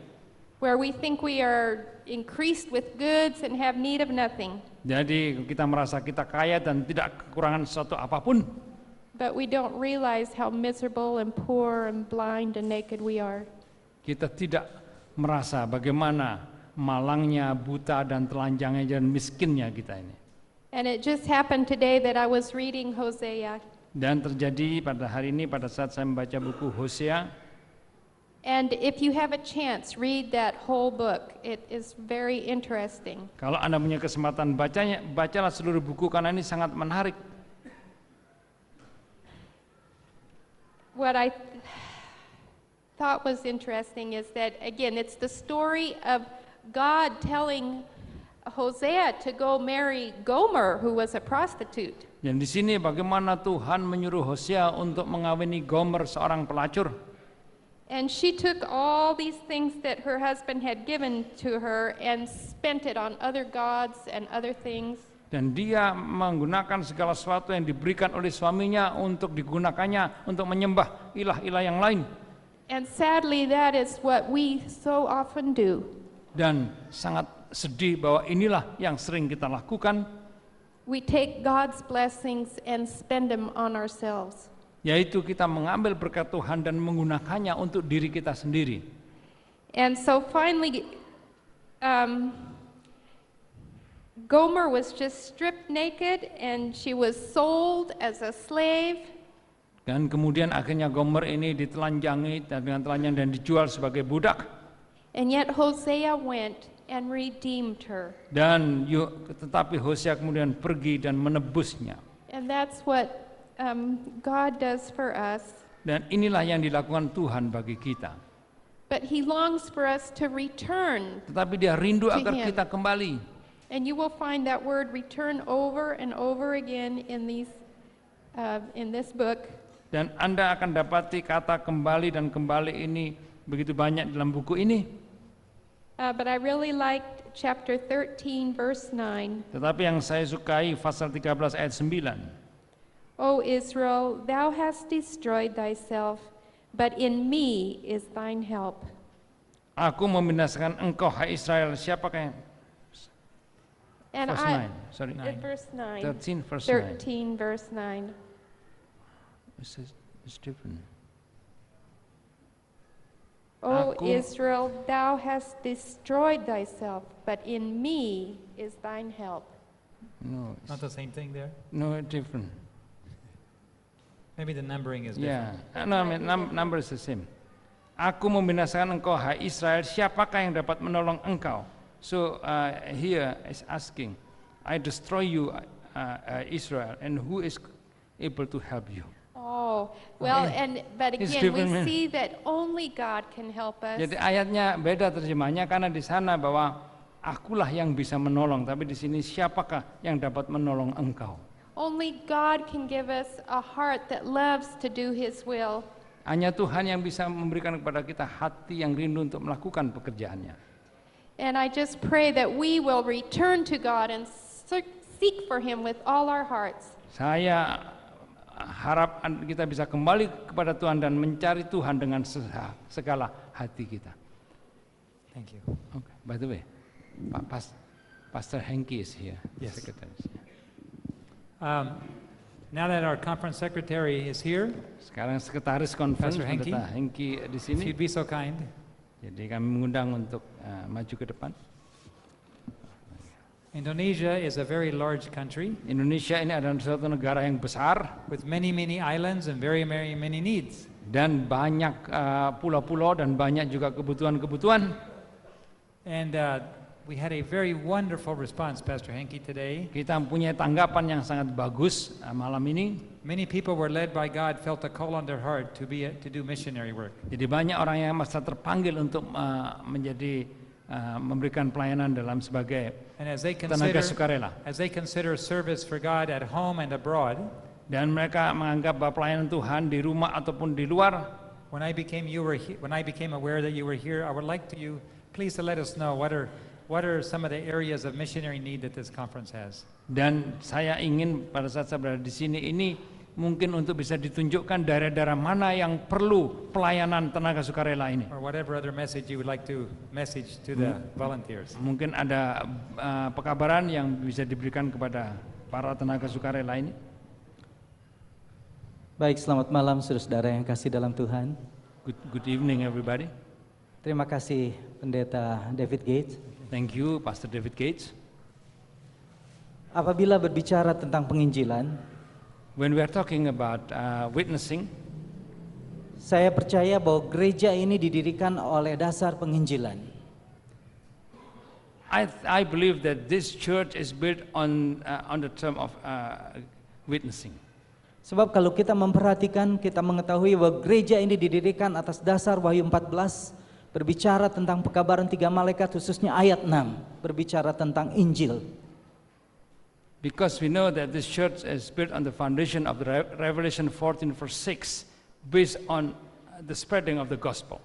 where we think we are increased with goods and have need of nothing. Jadi kita merasa kita kaya dan tidak kekurangan sesuatu apapun. But we don't realize how miserable and poor and blind and naked we are. Kita tidak merasa bagaimana malangnya, buta dan telanjangnya dan miskinnya kita ini. And it just happened today that I was reading Hosea. Dan terjadi pada hari ini pada saat saya membaca buku Hosea. And if you have a chance, read that whole book. It is very interesting. Kalau Anda punya kesempatan bacalah seluruh buku karena ini sangat menarik. What I thought was interesting is that, again, it's the story of God telling Hosea to go marry Gomer, who was a prostitute. Dan di sini bagaimana Tuhan menyuruh Hosea untuk mengawini Gomer, seorang pelacur. And she took all these things that her husband had given to her and spent it on other gods and other things. Dan dia menggunakan segala sesuatu yang diberikan oleh suaminya untuk digunakannya untuk menyembah ilah-ilah yang lain. And sadly, that is what we so often do. Dan sangat sedih bahwa inilah yang sering kita lakukan, We take God's blessings and spend them on ourselves. yaitu kita mengambil berkat Tuhan dan menggunakannya untuk diri kita sendiri. And so finally, Gomer was just stripped naked and she was sold as a slave. Dan kemudian akhirnya Gomer ini ditelanjangi dengan telanjang dan dijual sebagai budak. And yet Hosea went and redeemed her. Dan tetapi Hosea kemudian pergi dan menebusnya. And that's what God does for us. Dan inilah yang dilakukan Tuhan bagi kita. But He longs for us to return. Tetapi Dia rindu To agar Him. kita kembali. And you will find that word return over and over again in this book. Dan Anda akan dapati kata kembali dan kembali ini begitu banyak dalam buku ini. But I really liked chapter 13, verse 9. Tetapi yang saya sukai pasal 13 ayat 9. O Israel, thou hast destroyed thyself, but in me is thine help. Aku membinasakan engkau, hai Israel. Siapakah yang? And Verse 9. Sorry. verse 9. 13 verse 9. 13, verse 9. It's different. O Aku- Israel, thou hast destroyed thyself, but in me is thine help. No, Not the same thing there? no different. Maybe the numbering is different. Yeah, no, I mean, number is the same. Aku membinasakan engkau, hai Israel, siapakah yang dapat menolong engkau? So here is asking, I destroy you, Israel, and who is able to help you? Oh, well, but It's again, we different, man. see that only God can help us. Jadi ayatnya beda terjemahnya karena di sana bahwa akulah yang bisa menolong, tapi di sini siapakah yang dapat menolong engkau? Only God can give us a heart that loves to do His will. Hanya Tuhan yang bisa memberikan kepada kita hati yang rindu untuk melakukan pekerjaannya. And I just pray that we will return to God and seek for Him with all our hearts. Saya harap kita bisa kembali kepada Tuhan dan mencari Tuhan dengan segala hati kita. Thank you. Okay. By the way, Pastor Henki is here. Yes. Secretary. Now that our conference secretary is here, Sekarang sekretaris conference Pastor Henki. Pendeta Henki di if sini. you'd be so kind. Jadi kami mengundang untuk maju ke depan. Indonesia is a very large country Indonesia ini adalah suatu negara yang besar with many, many islands and very, very many needs. dan banyak pulau-pulau dan banyak juga kebutuhan-kebutuhan. And we had a very wonderful response, Pastor Henke, today. Kita mempunyai tanggapan yang sangat bagus malam ini. Many people were led by God, felt a call on their heart to do missionary work. Jadi banyak orang yang masa terpanggil untuk memberikan pelayanan dalam sebagai And as they tenaga sukarela. consider service for God at home and abroad, Dan mereka menganggap bahwa pelayanan Tuhan di rumah ataupun di luar. when I became aware that you were here, I would like you please to let us know what are some of the areas of missionary need that this conference has. Dan saya ingin pada saat saya berada di sini ini mungkin untuk bisa ditunjukkan daerah-daerah mana yang perlu pelayanan tenaga sukarela ini. Or whatever other message you would like to message to the volunteers. Mungkin ada pekabaran yang bisa diberikan kepada para tenaga sukarela ini. Baik, selamat malam saudara-saudara yang kasih dalam Tuhan. Good evening everybody. Terima kasih Pendeta David Gates. Thank you Pastor David Gates. Apabila berbicara tentang penginjilan, When we are talking about witnessing, saya percaya bahwa gereja ini didirikan oleh dasar penginjilan. I believe that this church is built on the term of witnessing. Sebab kalau kita memperhatikan, kita mengetahui bahwa gereja ini didirikan atas dasar Wahyu 14, berbicara tentang pekabaran 3 malaikat, khususnya ayat 6, berbicara tentang Injil. Because we know that this church is built on the foundation of the Revelation 14 verse 6, based on the spreading of the gospel.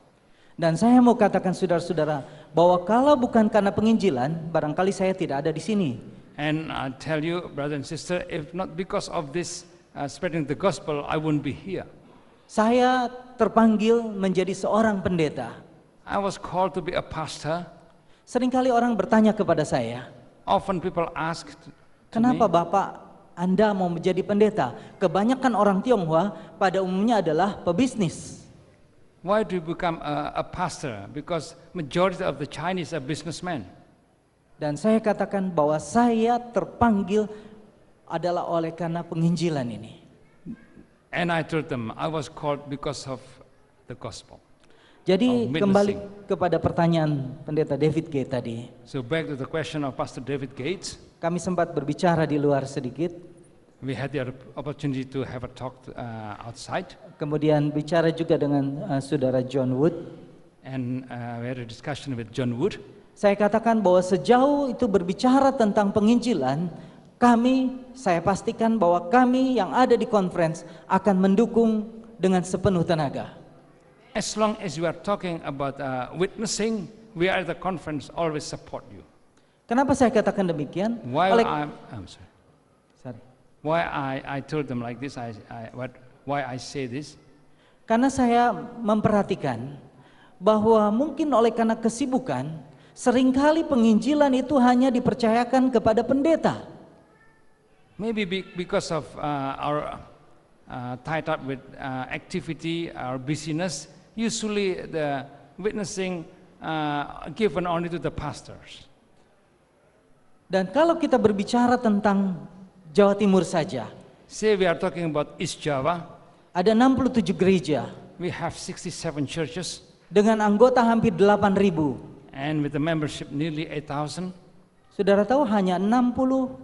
Dan saya mau katakan saudara-saudara, bahwa kalau bukan karena penginjilan, barangkali saya tidak ada di sini. And I tell you, brother and sister, if not because of this spreading the gospel, I wouldn't be here. Saya terpanggil menjadi seorang pendeta. I was called to be a pastor. Seringkali orang bertanya kepada saya, Often people ask kenapa Bapak Anda mau menjadi pendeta? Kebanyakan orang Tionghoa pada umumnya adalah pebisnis. why do you become a pastor? Because majority of the Chinese are businessmen. Dan saya katakan bahwa saya terpanggil adalah oleh karena penginjilan ini. And I told them I was called because of the gospel. Jadi Witnessing. kembali kepada pertanyaan Pendeta David Gates tadi. So back to the question of Pastor David Gates. Kami sempat berbicara di luar sedikit, We had the opportunity to have a talk outside, kemudian bicara juga dengan saudara John Wood. and we had a discussion with John Wood. Saya katakan bahwa sejauh itu berbicara tentang penginjilan, saya pastikan bahwa kami yang ada di conference akan mendukung dengan sepenuh tenaga. As long as you are talking about witnessing, we are at the conference always support you. Kenapa saya katakan demikian? Why I'm sorry. Sorry. Why I told them like this? Why I say this? Karena saya memperhatikan bahwa mungkin oleh karena kesibukan, seringkali penginjilan itu hanya dipercayakan kepada pendeta. Maybe because of our tied up with activity, our busyness. Usually the witnessing given only to the pastors. Dan kalau kita berbicara tentang Jawa Timur saja, Say we are talking about East Java, ada 67 gereja we have 67 churches, dengan anggota hampir 8.000. and with the membership nearly 8,000. Saudara tahu hanya 60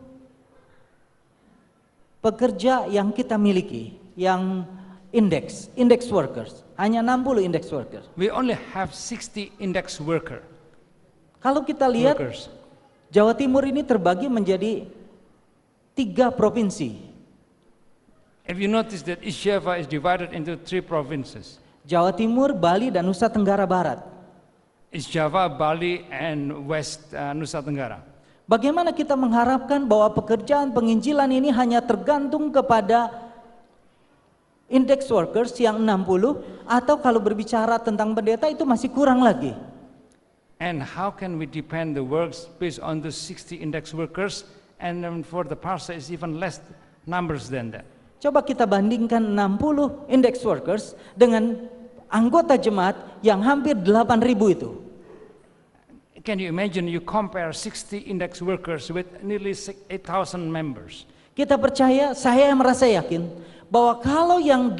pekerja yang kita miliki, yang index workers. Hanya 60 index workers. We only have 60 index workers. Kalau kita lihat, Jawa Timur ini terbagi menjadi 3 provinsi. If you notice that East Java is divided into 3 provinces. Jawa Timur, Bali, dan Nusa Tenggara Barat. East Java, Bali, and West Nusa Tenggara. Bagaimana kita mengharapkan bahwa pekerjaan penginjilan ini hanya tergantung kepada index workers yang 60, atau kalau berbicara tentang pendeta itu masih kurang lagi. And how can we depend the works based on the 60 index workers, and then for the pastor is even less numbers than that. Coba kita bandingkan 60 index workers dengan anggota jemaat yang hampir 8.000 itu. Can you imagine you compare 60 index workers with nearly 8,000 members? Kita percaya, saya merasa yakin bahwa kalau yang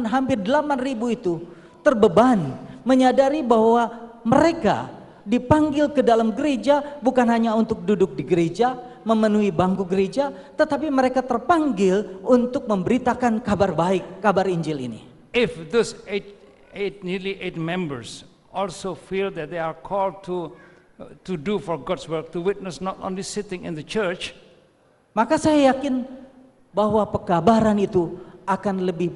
hampir 8.000 itu terbeban menyadari bahwa mereka dipanggil ke dalam gereja bukan hanya untuk duduk di gereja, memenuhi bangku gereja, tetapi mereka terpanggil untuk memberitakan kabar baik, kabar Injil ini. If those nearly 8 members also feel that they are called to do for God's work, to witness, not only sitting in the church, maka saya yakin bahwa pekabaran itu akan lebih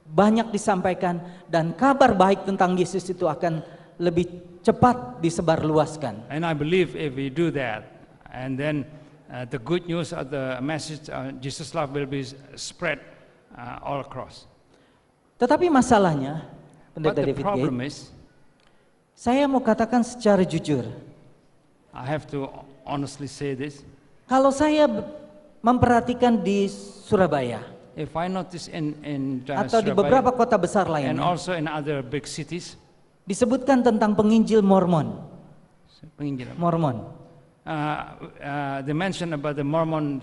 banyak disampaikan dan kabar baik tentang Yesus itu akan lebih cepat disebarluaskan. and I believe if we do that, and then the good news of the message Jesus love will be spread all across. Tetapi masalahnya, But Pendeta the David problem Gate, is, saya mau katakan secara jujur, I have to honestly say this, kalau saya memperhatikan di Surabaya if I notice in atau di Surabaya beberapa kota besar and lainnya, also in other big cities, disebutkan tentang penginjil Mormon. they mention about the Mormon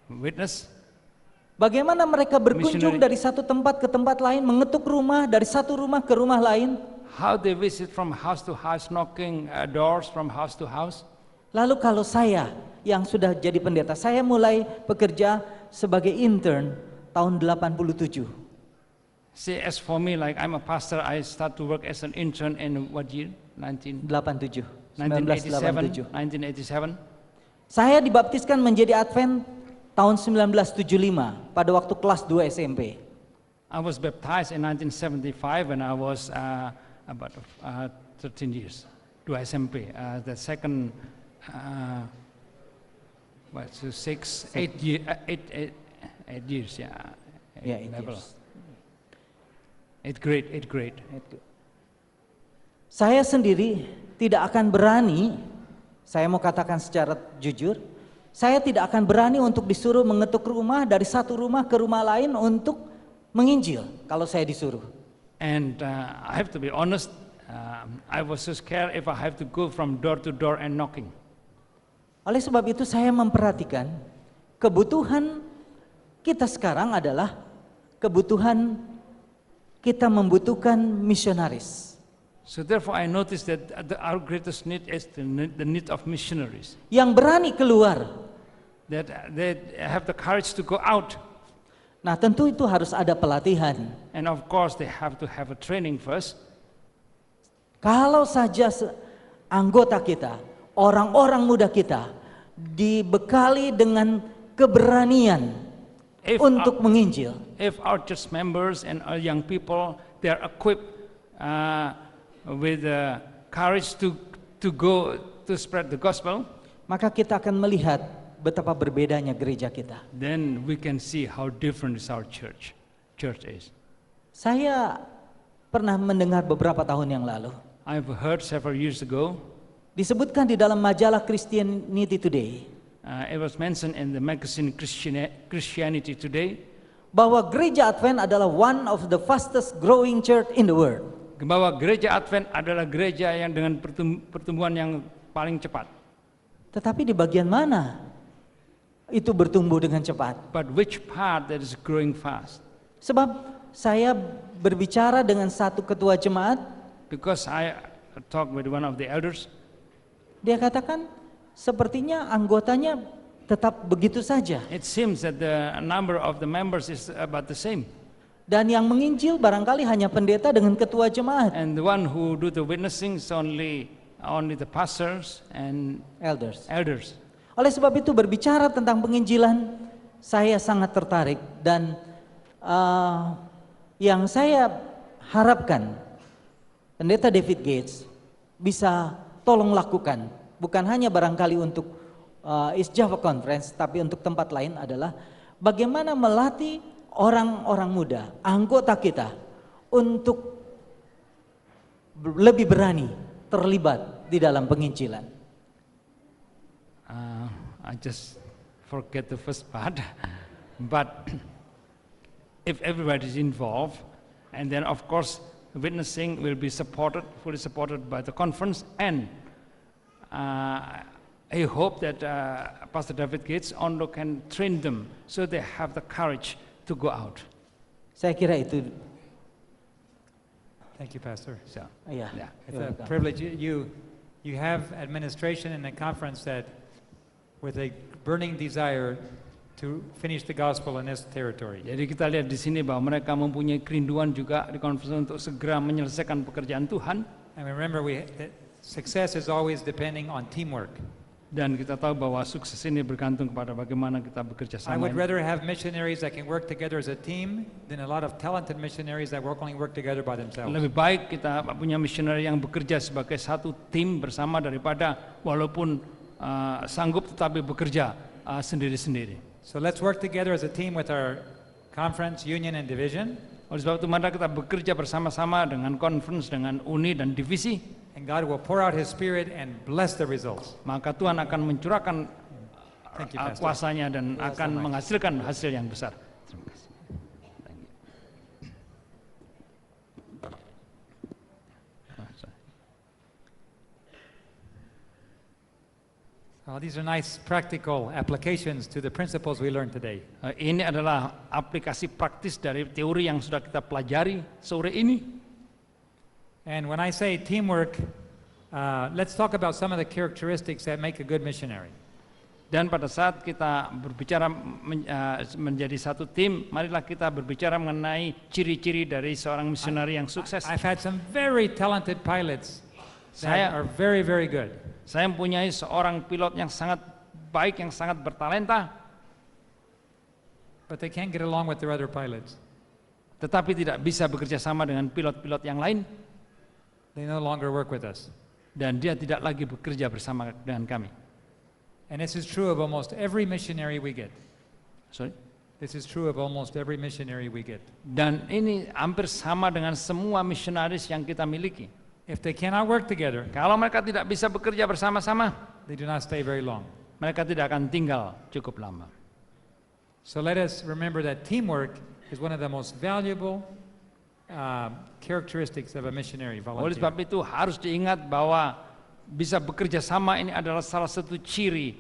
witness. Bagaimana mereka berkunjung Missionary. dari satu tempat ke tempat lain, mengetuk rumah, dari satu rumah ke rumah lain. How they visit from house to house, knocking doors from house to house. Lalu kalau saya yang sudah jadi pendeta, saya mulai bekerja sebagai intern tahun 87. See, as for me, like I'm a pastor, I start to work as an intern in what year? 1987. 1987. 1987. Saya dibaptiskan menjadi Advent tahun 1975 pada waktu kelas 2 SMP. I was baptized in 1975 when I was about 13 years. 2 SMP. The second, 8 years, yeah. Ya, 8 level. years. 8th grade. Saya sendiri tidak akan berani, saya mau katakan secara jujur, saya tidak akan berani untuk disuruh mengetuk rumah dari satu rumah ke rumah lain untuk menginjil kalau saya disuruh. And I have to be honest, I was so scared if I have to go from door to door and knocking. Oleh sebab itu saya memperhatikan kebutuhan kita sekarang adalah kebutuhan kita membutuhkan misionaris. So therefore I noticed that our greatest need is the need of missionaries. Yang berani keluar. That they have the courage to go out. Nah, tentu itu harus ada pelatihan. And of course they have to have a training first. Kalau saja anggota kita, orang-orang muda kita dibekali dengan keberanian untuk menginjil. If our church members and our young people, they are equipped with courage to go to spread the gospel, maka kita akan melihat betapa berbedanya gereja kita. then we can see how different is our church is. Saya pernah mendengar beberapa tahun yang lalu, I've heard several years ago, disebutkan di dalam majalah Christianity Today, it was mentioned in the magazine Christianity Today, bahwa gereja Advent adalah one of the fastest growing church in the world. Bahwa gereja Advent adalah gereja yang dengan pertumbuhan yang paling cepat. Tetapi di bagian mana itu bertumbuh dengan cepat? But which part that is growing fast? Sebab saya berbicara dengan satu ketua jemaat, Because I talked with one of the elders, dia katakan sepertinya anggotanya tetap begitu saja. it seems that the number of the members is about the same. Dan yang menginjil barangkali hanya pendeta dengan ketua jemaat, And the one who do the witnessing is only the pastors and elders. elders. Oleh sebab itu berbicara tentang penginjilan, saya sangat tertarik dan yang saya harapkan pendeta David Gates bisa tolong lakukan, bukan hanya barangkali untuk East Java Conference, tapi untuk tempat lain adalah bagaimana melatih orang-orang muda, anggota kita untuk lebih berani terlibat di dalam penginjilan. I just forget the first part, but if everybody is involved, and then of course witnessing will be fully supported by the conference, and I hope that Pastor David Gates also can train them so they have the courage to go out. Saya kira itu. Thank you, Pastor. So, Ya, yeah. It's a privilege. You have administration in the conference that with a burning desire to finish the gospel in this territory. Jadi kita lihat di sini bahwa mereka mempunyai kerinduan juga di conference untuk segera menyelesaikan pekerjaan Tuhan. And remember, that success is always depending on teamwork. Dan kita tahu bahwa sukses ini bergantung kepada bagaimana kita bekerja I would sama. rather have missionaries that can work together as a team than a lot of talented missionaries that only work together by themselves. Lebih baik kita punya missionary yang bekerja sebagai satu tim bersama daripada walaupun sanggup tetapi bekerja sendiri-sendiri. So let's work together as a team with our conference, union, and division. Oleh sebab itu mari kita bekerja bersama-sama dengan conference, dengan uni dan divisi. And God will pour out His Spirit and bless the results. Maka Tuhan akan mencurahkan Thank you, Pastor. kuasanya dan akan menghasilkan hasil yang besar. Terima kasih. Thank you. These are nice practical applications to the principles we learned today. Ini adalah aplikasi praktis dari teori yang sudah kita pelajari sore ini. And when I say teamwork, let's talk about some of the characteristics that make a good missionary. Dan pada saat kita berbicara menjadi satu tim, marilah kita berbicara mengenai ciri-ciri dari seorang misionari yang sukses. I've had some very talented pilots that are very, very good. Saya mempunyai seorang pilot yang sangat baik, yang sangat bertalenta, But they can't get along with their other pilots. tetapi tidak bisa bekerja sama dengan pilot-pilot yang lain, They no longer work with us. dan dia tidak lagi bekerja bersama dengan kami. And this is true of almost every missionary we get. Sorry. This is true of almost every missionary we get. Dan ini hampir sama dengan semua misionaris yang kita miliki. If they cannot work together, Kalau mereka tidak bisa bekerja bersama-sama, they do not stay very long. mereka tidak akan tinggal cukup lama. So let us remember that teamwork is one of the most valuable characteristics of a missionary Oleh volunteer. sebab itu harus diingat bahwa bisa bekerja sama ini adalah salah satu ciri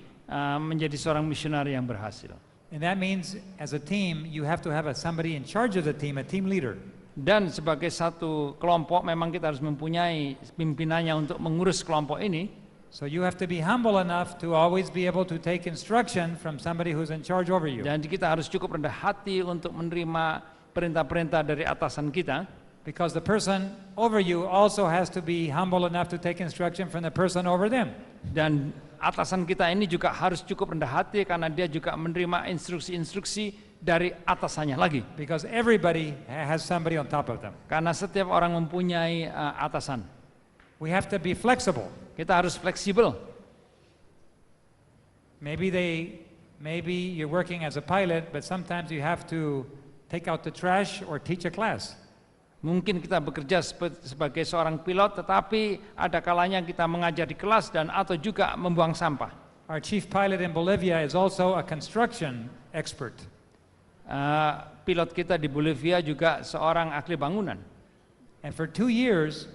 menjadi seorang misionari yang berhasil. And that means as a team, you have to have somebody in charge of the team, a team leader. Dan sebagai satu kelompok memang kita harus mempunyai pimpinannya untuk mengurus kelompok ini. So you have to be humble enough to always be able to take instruction from somebody who's in charge over you. Dan kita harus cukup rendah hati untuk menerima perintah-perintah dari atasan kita. Because the person over you also has to be humble enough to take instruction from the person over them. Dan atasan kita ini juga harus cukup rendah hati karena dia juga menerima instruksi-instruksi dari atasannya lagi. Because everybody has somebody on top of them. Karena setiap orang mempunyai atasan. We have to be flexible. Kita harus fleksibel. Maybe you're working as a pilot, but sometimes you have to take out the trash or teach a class. Mungkin kita bekerja sebagai seorang pilot, tetapi ada kalanya kita mengajar di kelas dan atau juga membuang sampah. Our chief pilot in Bolivia is also a construction expert. pilot kita di Bolivia juga seorang ahli bangunan. And for 2 years,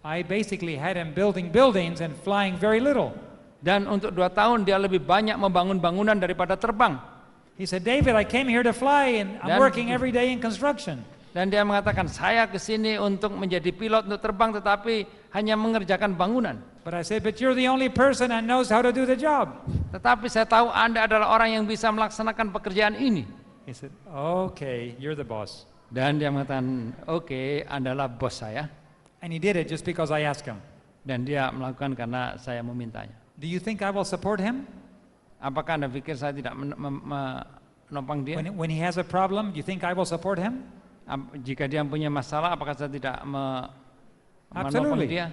I basically had him building buildings and flying very little. Dan untuk 2 tahun dia lebih banyak membangun bangunan daripada terbang. He said, David, I came here to fly and I'm Dan- working every day in construction. Dan dia mengatakan, saya ke sini untuk menjadi pilot untuk terbang tetapi hanya mengerjakan bangunan. But I said, but you're the only person that knows how to do the job. Tetapi saya tahu Anda adalah orang yang bisa melaksanakan pekerjaan ini. He said, okay, you're the boss. Dan dia mengatakan, oke, Andalah bos saya. And he did it just because I asked him. Dan dia melakukan karena saya memintanya. Do you think I will support him? Apakah Anda pikir saya tidak menopang dia? When he has a problem, do you think I will support him? Jika dia punya masalah, apakah saya tidak menopang Absolutely. dia?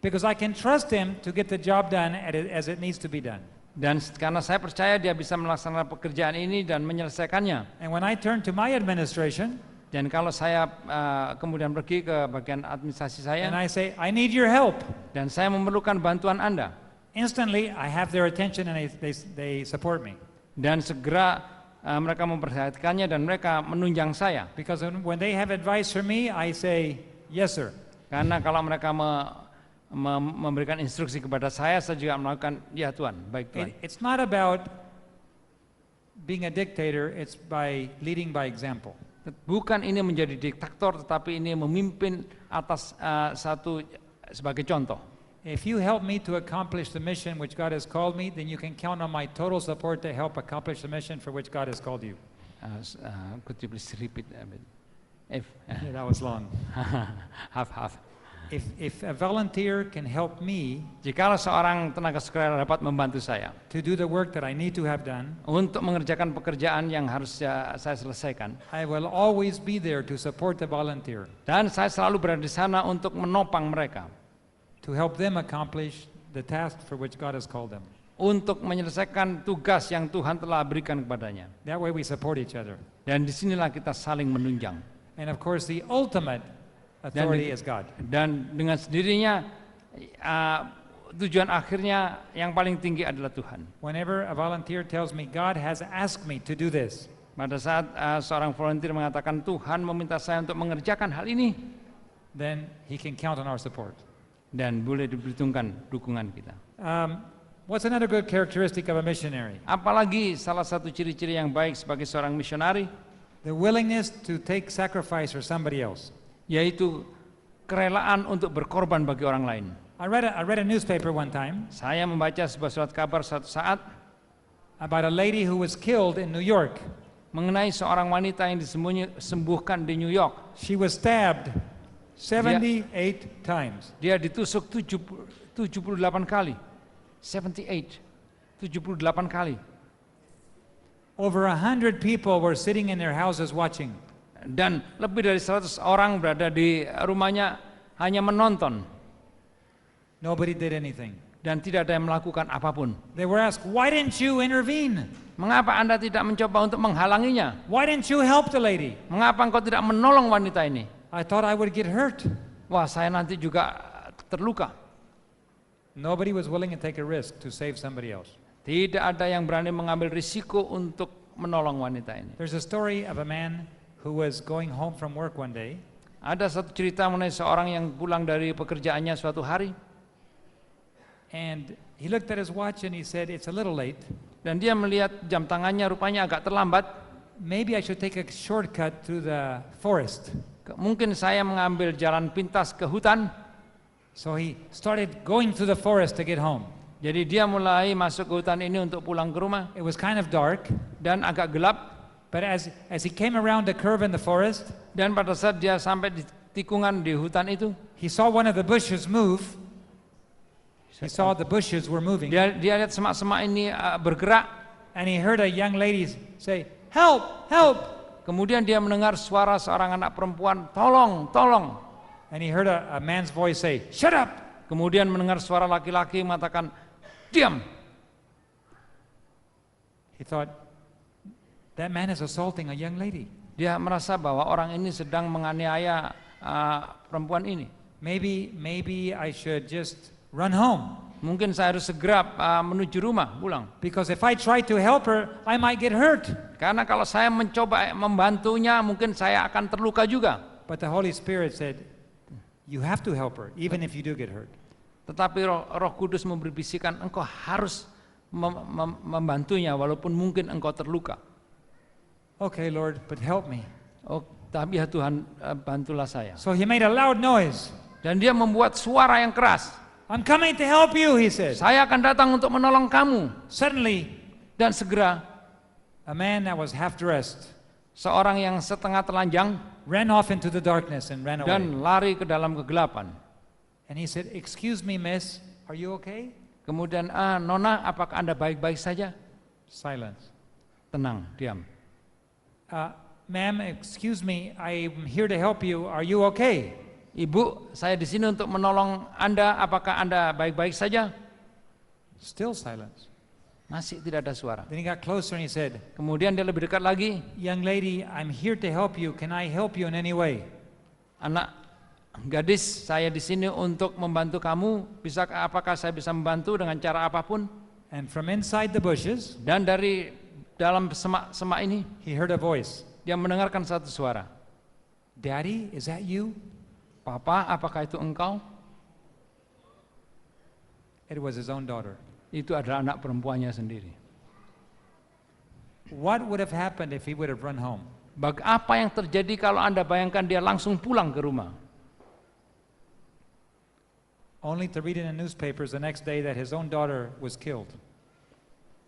Because I can trust him to get the job done as it needs to be done. Dan karena saya percaya dia bisa melaksanakan pekerjaan ini dan menyelesaikannya. And when I turn to my administration Dan kalau saya kemudian pergi ke bagian administrasi saya and I say, I need your help, dan saya memerlukan bantuan Anda, instantly I have their attention and they support me. dan segera mereka memperhatikannya dan mereka menunjang saya. Because when they have advice for me, I say, yes, sir. Karena kalau mereka memberikan instruksi kepada saya juga melakukan, ya Tuhan, baik Tuhan. It's not about being a dictator, it's by leading by example. Bukan ini menjadi diktator, tetapi ini memimpin atas satu sebagai contoh. If you help me to accomplish the mission which God has called me, then you can count on my total support to help accomplish the mission for which God has called you. Could you please repeat a bit? If Yeah, that was long. half. If a volunteer can help me Jikalau seorang tenaga sukarela dapat membantu saya to do the work that I need to have done, untuk mengerjakan pekerjaan yang harus saya selesaikan, I will always be there to support the volunteer, dan saya selalu berada di sana untuk menopang mereka, to help them accomplish the task for which God has called them. untuk menyelesaikan tugas yang Tuhan telah berikan kepadanya. That way we support each other. Dan disinilah kita saling menunjang. And of course, the ultimate authority is God. Dan dengan sendirinya tujuan akhirnya yang paling tinggi adalah Tuhan. Whenever a volunteer tells me, God has asked me to do this, Pada saat seorang volunteer mengatakan Tuhan meminta saya untuk mengerjakan hal ini, then he can count on our support. dan boleh diperhitungkan dukungan kita. What's another good characteristic of a missionary? Apalagi salah satu ciri-ciri yang baik sebagai seorang misionari, The willingness to take sacrifice for somebody else. yaitu kerelaan untuk berkorban bagi orang lain. I read a newspaper one time Saya membaca sebuah surat kabar suatu saat about a lady who was killed in New York. mengenai seorang wanita yang disembuhkan di New York. She was stabbed 78 times. Dia ditusuk 78 kali. 78 kali. Over 100 people were sitting in their houses watching. Dan lebih dari 100 orang berada di rumahnya hanya menonton. Nobody did anything. Dan tidak ada yang melakukan apapun. They were asked, why didn't you intervene? Mengapa Anda tidak mencoba untuk menghalanginya? Why didn't you help the lady? Mengapa engkau tidak menolong wanita ini? I thought I would get hurt. Wah, saya nanti juga terluka. Nobody was willing to take a risk to save somebody else. Tidak ada yang berani mengambil risiko untuk menolong wanita ini. There's a story of a man who was going home from work one day, Ada satu cerita mengenai seorang yang pulang dari pekerjaannya suatu hari, and he looked at his watch and he said, it's a little late. dan dia melihat jam tangannya rupanya agak terlambat. Maybe I should take a shortcut through the forest. Mungkin saya mengambil jalan pintas ke hutan. So he started going through the forest to get home. Jadi dia mulai masuk ke hutan ini untuk pulang ke rumah, It was kind of dark, dan agak gelap. but as he came around the curve in the forest, Dan pada saat dia sampai di tikungan di hutan itu, he saw one of the bushes move. He saw the bushes were moving, dia lihat semak-semak ini bergerak. and he heard a young lady say, help, help. Kemudian dia mendengar suara seorang anak perempuan, tolong, tolong. And he heard a man's voice say, shut up. Kemudian mendengar suara laki-laki mengatakan, diam. He thought, that man is assaulting a young lady. Dia merasa bahwa orang ini sedang menganiaya perempuan ini. Maybe I should just run home. Mungkin saya harus segera menuju rumah pulang. Because if I try to help her, I might get hurt. Karena kalau saya mencoba membantunya, mungkin saya akan terluka juga. But the Holy Spirit said, you have to help her, even if you do get hurt. Tetapi Roh Kudus memberi bisikan, engkau harus membantunya walaupun mungkin engkau terluka. Okay, Lord, but help me. Oh, tapi ya Tuhan, bantulah saya. So he made a loud noise. Dan dia membuat suara yang keras. I'm coming to help you, he said. Saya akan datang untuk menolong kamu. Suddenly, Dan segera a man that was half dressed seorang yang setengah telanjang ran off into the darkness and ran away. dan lari ke dalam kegelapan. And he said, excuse me, miss, are you okay? Kemudian, Nona, apakah Anda baik-baik saja? Silence. Tenang, diam. Ma'am, excuse me, I'm here to help you. Are you okay? Ibu, saya di sini untuk menolong Anda. Apakah Anda baik-baik saja? Still silence. Masih tidak ada suara. Then he got closer and he said, Kemudian dia lebih dekat lagi. young lady, I'm here to help you. Can I help you in any way? Anak gadis, saya di sini untuk membantu kamu. Apakah saya bisa membantu dengan cara apapun? And from inside the bushes, Dan dari dalam semak-semak ini, he heard a voice. dia mendengarkan satu suara. Daddy, is that you? Papa, apakah itu engkau? It was his own daughter. Itu adalah anak perempuannya sendiri. What would have happened if he would have run home? Apa yang terjadi kalau Anda bayangkan dia langsung pulang ke rumah? Only to read in the newspapers the next day that his own daughter was killed.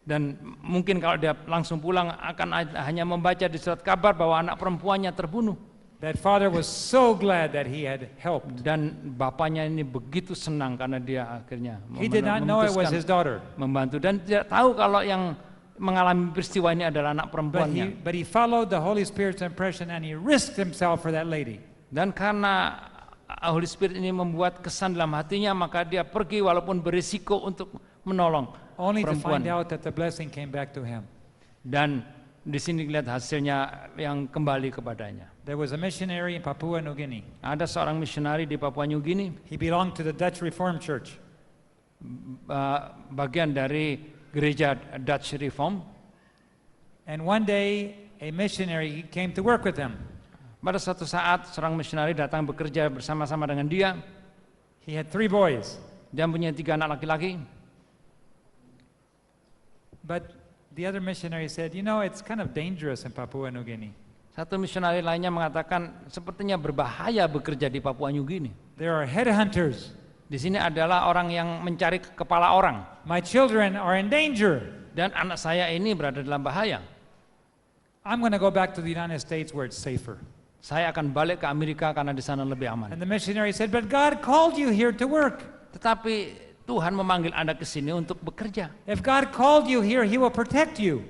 Dan mungkin kalau dia langsung pulang akan hanya membaca di surat kabar bahwa anak perempuannya terbunuh. That father was so glad that he had helped. Dan bapaknya ini begitu senang karena dia akhirnya He did not know it was his daughter. membantu dan tidak tahu kalau yang mengalami peristiwa ini adalah anak perempuannya. But he followed the Holy Spirit's impression and he risked himself for that lady. Dan karena Holy Spirit ini membuat kesan dalam hatinya, maka dia pergi walaupun berisiko untuk menolong Only to perempuan. find out that the blessing came back to him. Dan di sini lihat hasilnya yang kembali kepadanya. There was a missionary in Papua New Guinea. Ada seorang misionari di Papua New Guinea, He belonged to the Dutch Reformed Church. bagian dari gereja Dutch Reform. And one day, a missionary came to work with him. Pada suatu saat seorang misionari datang bekerja bersama-sama dengan dia. He had 3 boys. Dia punya 3 anak laki-laki. But the other missionary said, you know, it's kind of dangerous in Papua New Guinea. Satu misionari lainnya mengatakan sepertinya berbahaya bekerja di Papua New Guinea. There are headhunters. Di sini adalah orang yang mencari kepala orang. My children are in danger. Dan anak saya ini berada dalam bahaya. I'm going to go back to the United States where it's safer. Saya akan balik ke Amerika karena di sana lebih aman. And the missionary said, but God called you here to work. Tetapi Tuhan memanggil Anda ke sini untuk bekerja. If God called you here, He will protect you.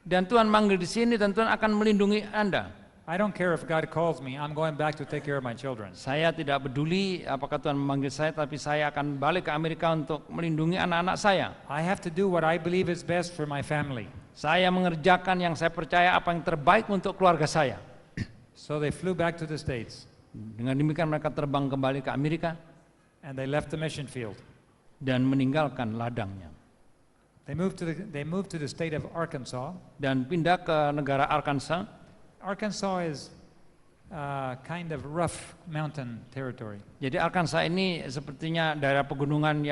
Dan Tuhan manggil di sini dan Tuhan akan melindungi Anda. I don't care if God calls me. I'm going back to take care of my children. Saya tidak peduli apakah Tuhan memanggil saya, tapi saya akan balik ke Amerika untuk melindungi anak-anak saya. I have to do what I believe is best for my family. Saya mengerjakan yang saya percaya apa yang terbaik untuk keluarga saya. So they flew back to the States Dengan demikian mereka terbang kembali ke Amerika and they left the mission field. dan meninggalkan ladangnya. They moved to the state of Arkansas. Dan pindah ke negara Arkansas. Arkansas is kind of rough mountain territory. Jadi Arkansas ini sepertinya daerah pegunungan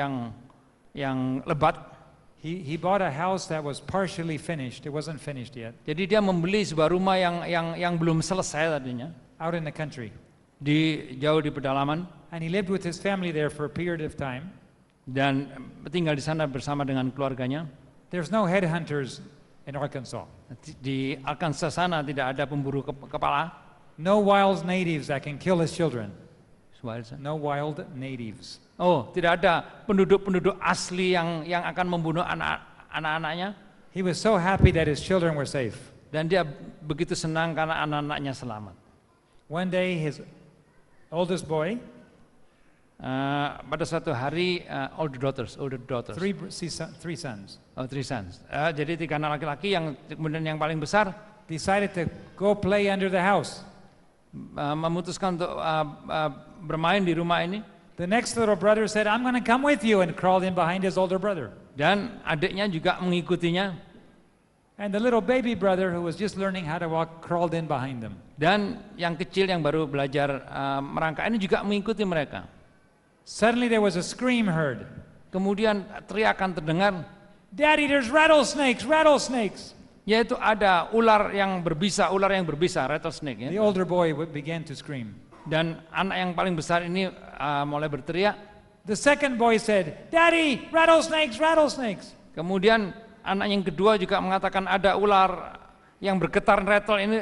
yang lebat. He bought a house that was partially finished. It wasn't finished yet. Jadi dia membeli sebuah rumah yang belum selesai tadinya. Out in the country. Jauh di pedalaman. And he lived with his family there for a period of time. Dan tinggal di sana bersama dengan keluarganya. There's no headhunters in Arkansas. Di Arkansas sana tidak ada pemburu kepala. No wild natives that can kill his children. Wild. No wild natives. Oh, tidak ada penduduk-penduduk asli yang akan membunuh anak-anaknya. He was so happy that his children were safe. Dan dia begitu senang karena anak-anaknya selamat. One day his oldest boy, pada suatu hari older daughters. three sons, Oh, 3 sons. Jadi 3 anak laki-laki yang kemudian yang paling besar decided to go play under the house. memutuskan untuk bermain di rumah ini. The next little brother said, I'm going to come with you, and crawled in behind his older brother. Dan adiknya juga mengikutinya. And the little baby brother who was just learning how to walk crawled in behind them. Dan yang kecil yang baru belajar merangkak ini juga mengikuti mereka. Suddenly there was a scream heard. Kemudian teriakan terdengar, Daddy, there's rattlesnakes, rattlesnakes. yaitu ada ular yang berbisa, rattlesnake. The Ya. older boy began to scream. Dan anak yang paling besar ini mulai berteriak. The second boy said, Daddy, rattlesnakes, rattlesnakes. Kemudian anak yang kedua juga mengatakan ada ular yang bergetar,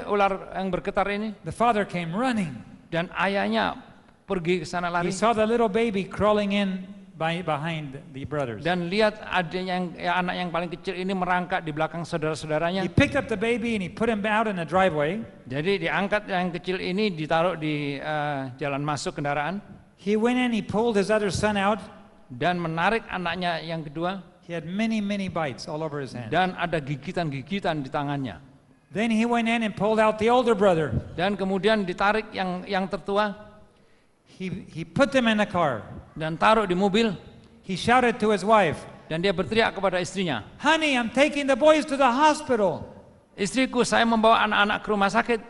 ular yang bergetar ini. The father came running. Dan ayahnya pergi ke sana He lari. saw the little baby crawling in behind the brothers. Dan lihat adiknya anak yang paling kecil ini merangkak di belakang He saudara-saudaranya. picked up the baby and he put him out in the driveway. Jadi diangkat yang kecil ini ditaruh di jalan masuk kendaraan. He went in, he pulled his other son out. Dan menarik anaknya yang kedua. He had many, many bites all over his hand. Dan ada gigitan-gigitan di tangannya. Then he went in and pulled out the older brother. Dan kemudian ditarik yang tertua. He put them in the car. Dan taruh di mobil. He shouted to his wife, Dan dia berteriak kepada istrinya, Honey, I'm taking the boys to the hospital. istriku, saya membawa anak-anak ke rumah sakit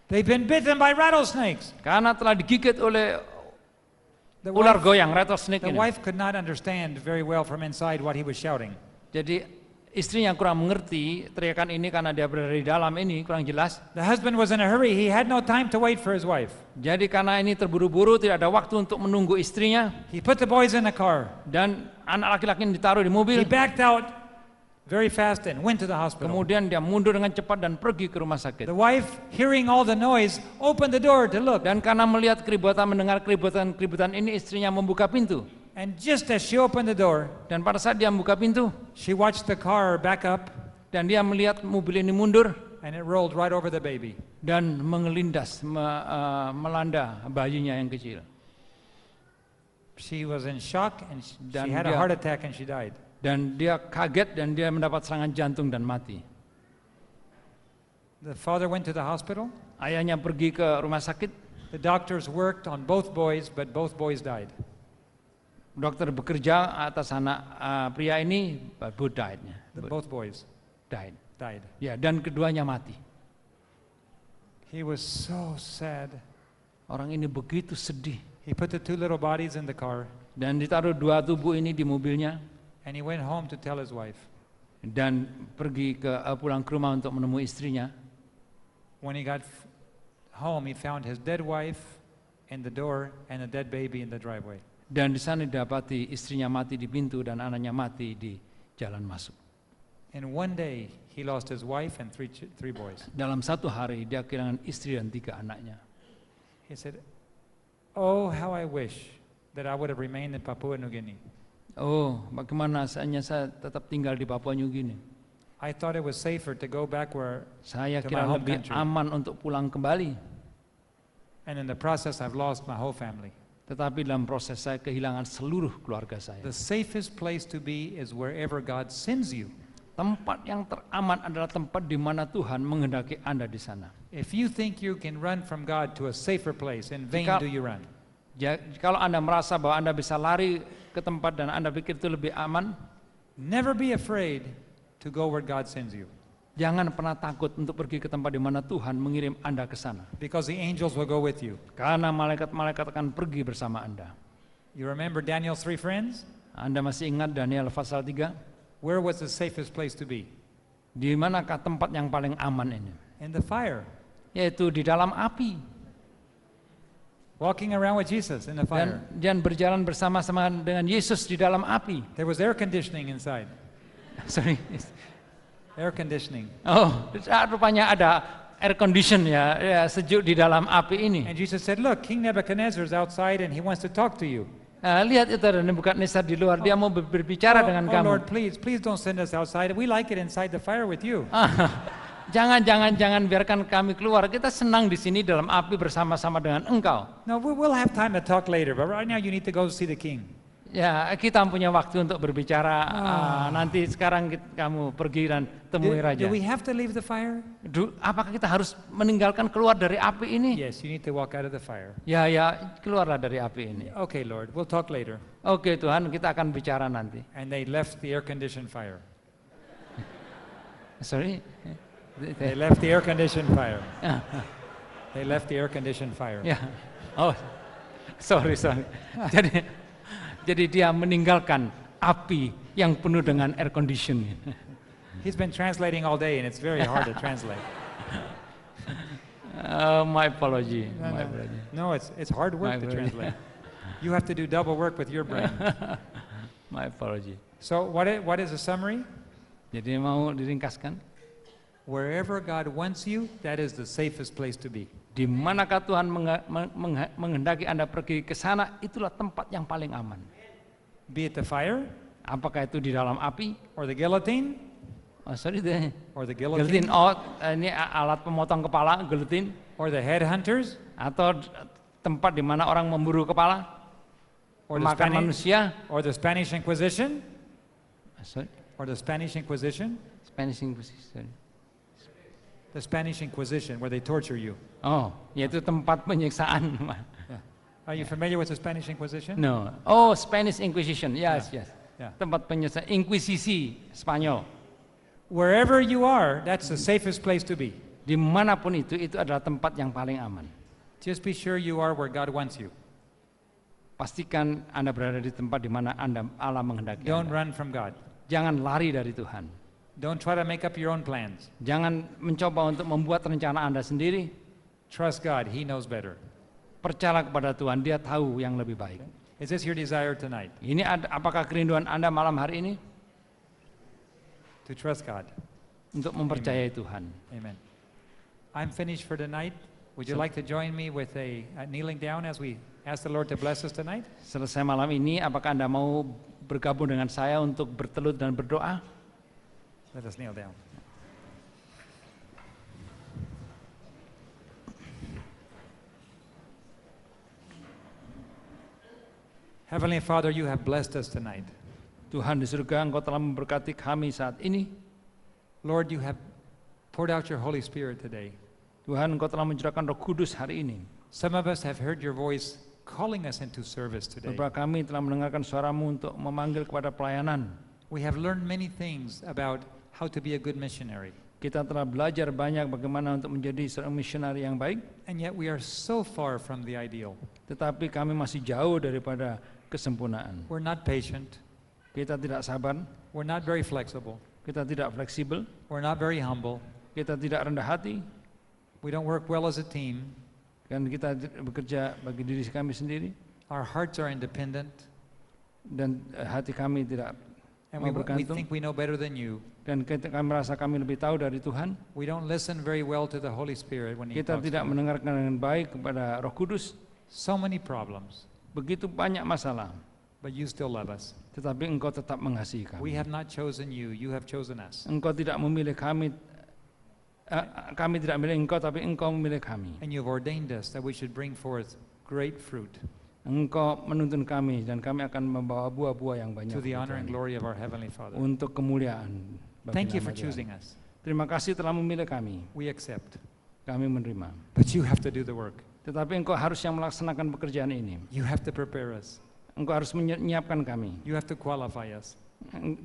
They've been bitten by rattlesnakes. karena telah digigit oleh The ular wife, goyang, rattlesnake the ini. wife could not understand very well from inside what he was shouting. Jadi istrinya kurang mengerti teriakan ini karena dia berada di dalam ini, kurang jelas. The husband was in a hurry. He had no time to wait for his wife. Jadi karena ini terburu-buru, tidak ada waktu untuk menunggu istrinya. He put the boys in the car. Dan anak laki-laki ini ditaruh di He mobil. backed out very fast and went to the hospital. Kemudian dia mundur dengan cepat dan pergi ke rumah sakit. The wife, hearing all the noise, opened the door to look. Dan karena melihat keributan, mendengar keributan ini, istrinya membuka pintu. And just as she opened the door, Dan pada saat dia membuka pintu, she watched the car back up dan dia melihat mobil ini mundur and it rolled right over the baby. dan mengelindas, melanda bayinya yang kecil. She was in shock and she Dan had a dia- heart attack and she died. Dan dia kaget dan dia mendapat serangan jantung dan mati. The father went to the hospital. Ayahnya pergi ke rumah sakit. The doctors worked on both boys, but both boys died. Dokter bekerja atas anak pria ini, but both died. Both boys Died. died. Ya, dan keduanya mati. He was so sad. Orang ini begitu sedih. He put the two little bodies in the car Dan ditaruh dua tubuh ini di mobilnya and he went home to tell his wife. dan pergi pulang ke rumah untuk menemui istrinya. When he got home, he found his dead wife in the door and a dead baby in the driveway. Dan di sana didapati istrinya mati di pintu dan anaknya mati di jalan masuk. In one day, he lost his wife and three boys. Dalam satu hari dia kehilangan istri dan 3 anaknya. He said, "Oh, how I wish that I would have remained in Papua New Guinea. Oh, bagaimana seandainya saya tetap tinggal di Papua New Guinea. I thought it was safer to go back where, Saya To kira my home lebih country. aman untuk pulang kembali. and in the process, I've lost my whole family. Tetapi dalam proses saya kehilangan seluruh keluarga saya. The safest place to be is wherever God sends you. Tempat yang teraman adalah tempat di mana Tuhan menghendaki Anda di sana. If you think you can run from God to a safer place, in vain Jika- do you run. Kalau Anda merasa bahwa Anda bisa lari ke tempat dan Anda pikir itu lebih aman, Never be afraid to go where God sends you, jangan pernah takut untuk pergi ke tempat di mana Tuhan mengirim Anda ke sana. because the angels will go with you. Karena malaikat-malaikat akan pergi bersama Anda. You remember Daniel's 3 friends? Anda masih ingat Daniel pasal 3? Where was the safest place to be? Di manakah tempat yang paling aman ini? In the fire. Yaitu di dalam api. Walking around with Jesus in the fire. Dan berjalan bersama-sama dengan Yesus di dalam api. There was air conditioning inside. Sorry. Air conditioning. Oh, rupanya ada air condition ya, sejuk di dalam api ini. And Jesus said, "Look, King Nebuchadnezzar is outside and he wants to talk to you." Nah, lihat itu ada Nebukadnezar di luar, dia mau berbicara dengan oh kamu. Lord, please don't send us outside. We like it inside the fire with you. Jangan biarkan kami keluar. Kita senang di sini dalam api bersama-sama dengan engkau. No, we'll have time to talk later, but right now you need to go see the king. Ya, kita punya waktu untuk berbicara. Nanti sekarang kamu pergi dan temui raja. Do we have to leave the fire? Apakah kita harus meninggalkan keluar dari api ini? Yes, you need to walk out of the fire. Ya, keluarlah dari api ini. Okay, Lord, we'll talk later. Oke Tuhan, kita akan bicara nanti. And they left the air-conditioned fire. Sorry? They left the air-conditioned fire. They left the air-conditioned fire. Ya. Oh, sorry. Jadi dia meninggalkan api yang penuh dengan air condition. He's been translating all day, and it's very hard to translate. My apology. No, it's hard work to translate. You have to do double work with your brain. My apology. So what is the summary? Jadi mau diringkaskan? Wherever God wants you, that is the safest place to be. Di manakah Tuhan menghendaki Anda pergi ke sana, itulah tempat yang paling aman. Be it the fire, apakah itu di dalam api, or the guillotine, or the guillotine, ini alat pemotong kepala, guillotine, or the headhunters, atau tempat di mana orang memburu kepala, makan manusia, or the Spanish Inquisition, or the Spanish Inquisition, the Spanish Inquisition, where they torture you. Oh, yaitu tempat penyiksaan. Are you familiar with the Spanish Inquisition? No. Oh, Spanish Inquisition. Yes. Yeah. Tempat penyiksaan, Inquisisi Spanyol. Wherever you are, that's the safest place to be. Dimanapun itu adalah tempat yang paling aman. Just be sure you are where God wants you. Pastikan Anda berada di tempat di mana Allah menghendaki Anda. Don't run from God. Jangan lari dari Tuhan. Don't try to make up your own plans. Jangan mencoba untuk membuat rencana Anda sendiri. Trust God, He knows better. Percayalah kepada Tuhan, Dia tahu yang lebih baik. Is this your desire tonight? Ini apakah kerinduan Anda malam hari ini? To trust God. Untuk mempercayai Tuhan. Amen. I'm finished for tonight. Would you like to join me with a kneeling down as we ask the Lord to bless us tonight? Selesai malam ini, apakah Anda mau bergabung dengan saya untuk bertelut dan berdoa? Let us kneel down. Heavenly Father, you have blessed us tonight. Tuhan di surga, Engkau telah memberkati kami saat ini. Lord, you have poured out your Holy Spirit today. Tuhan, Engkau telah mencurahkan Roh Kudus hari ini. Some of us have heard your voice calling us into service today. Beberapa kami telah mendengarkan suaramu untuk memanggil kepada pelayanan. We have learned many things about how to be a good missionary. Kita telah belajar banyak bagaimana untuk menjadi seorang misionari yang baik. And yet we are so far from the ideal. Tetapi kami masih jauh daripada kesempurnaan. We're not patient. Kita tidak sabar. We're not very flexible. Kita tidak fleksibel. We're not very humble. Kita tidak rendah hati. We don't work well as a team. Dan kita bekerja bagi diri kami sendiri. Our hearts are independent. Dan hati kami tidak mau bergantung. We think we know better than you. Dan kami merasa kami lebih tahu dari Tuhan. We don't listen very well to the Holy Spirit when He Kita talks tidak to us. mendengarkan dengan baik kepada Roh Kudus. So many problems. Begitu banyak masalah. But you still love us. Tetapi Engkau tetap mengasihi kami. We have not chosen you, you have chosen us. Engkau tidak memilih kami. Kami tidak memilih Engkau, tapi Engkau memilih kami. And you've ordained us that we should bring forth great fruit Engkau menuntun kami dan kami akan membawa buah-buah yang banyak to the honor and glory of our Heavenly Father. untuk kemuliaan bagi Thank you nama for Tuhan. choosing us. Terima kasih telah memilih kami. We accept. Kami menerima. But you have to do the work. Tetapi Engkau harus yang melaksanakan pekerjaan ini. You have to prepare us. Engkau harus menyiapkan kami. You have to qualify us.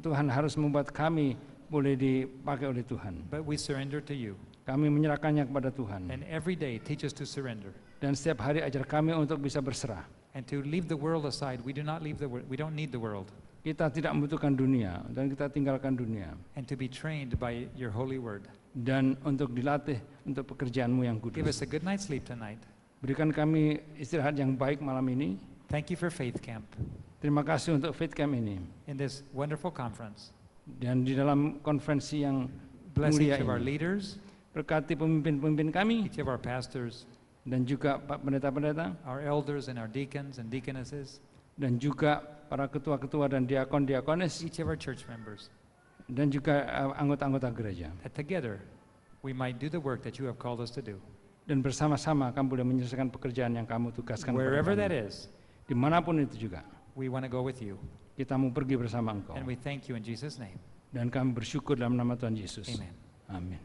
Tuhan harus membuat kami boleh dipakai oleh Tuhan. But we surrender to you. Kami menyerahkannya kepada Tuhan. And every day teach us to surrender. Dan setiap hari ajar kami untuk bisa berserah. And to leave the world aside. We do not leave the world. We don't need the world. Kita tidak membutuhkan dunia dan kita tinggalkan dunia. And to be trained by your holy word. Dan untuk dilatih untuk pekerjaanmu yang Give kudus. us a good night's sleep tonight. Berikan kami istirahat yang baik malam ini. Thank you for Faith Camp Terima kasih untuk Faith Camp ini. in this wonderful conference. Dan di dalam konferensi yang Bless mulia each of our ini. leaders, Berkati pemimpin-pemimpin kami each of our pastors, dan juga Pak pendeta-pendeta our elders and our deacons and deaconesses, dan juga para ketua-ketua dan diakon-diakonis each of our church members, dan juga anggota-anggota gereja. that together we might do the work that you have called us to do. Dan bersama-sama kami boleh menyelesaikan pekerjaan yang kamu tugaskan kepada Wherever kami. that is, Dimanapun itu juga. We want to go with you. Kita mau pergi bersama Engkau. And we thank you in Jesus' name. Dan kami bersyukur dalam nama Tuhan Yesus. Amen. Amin.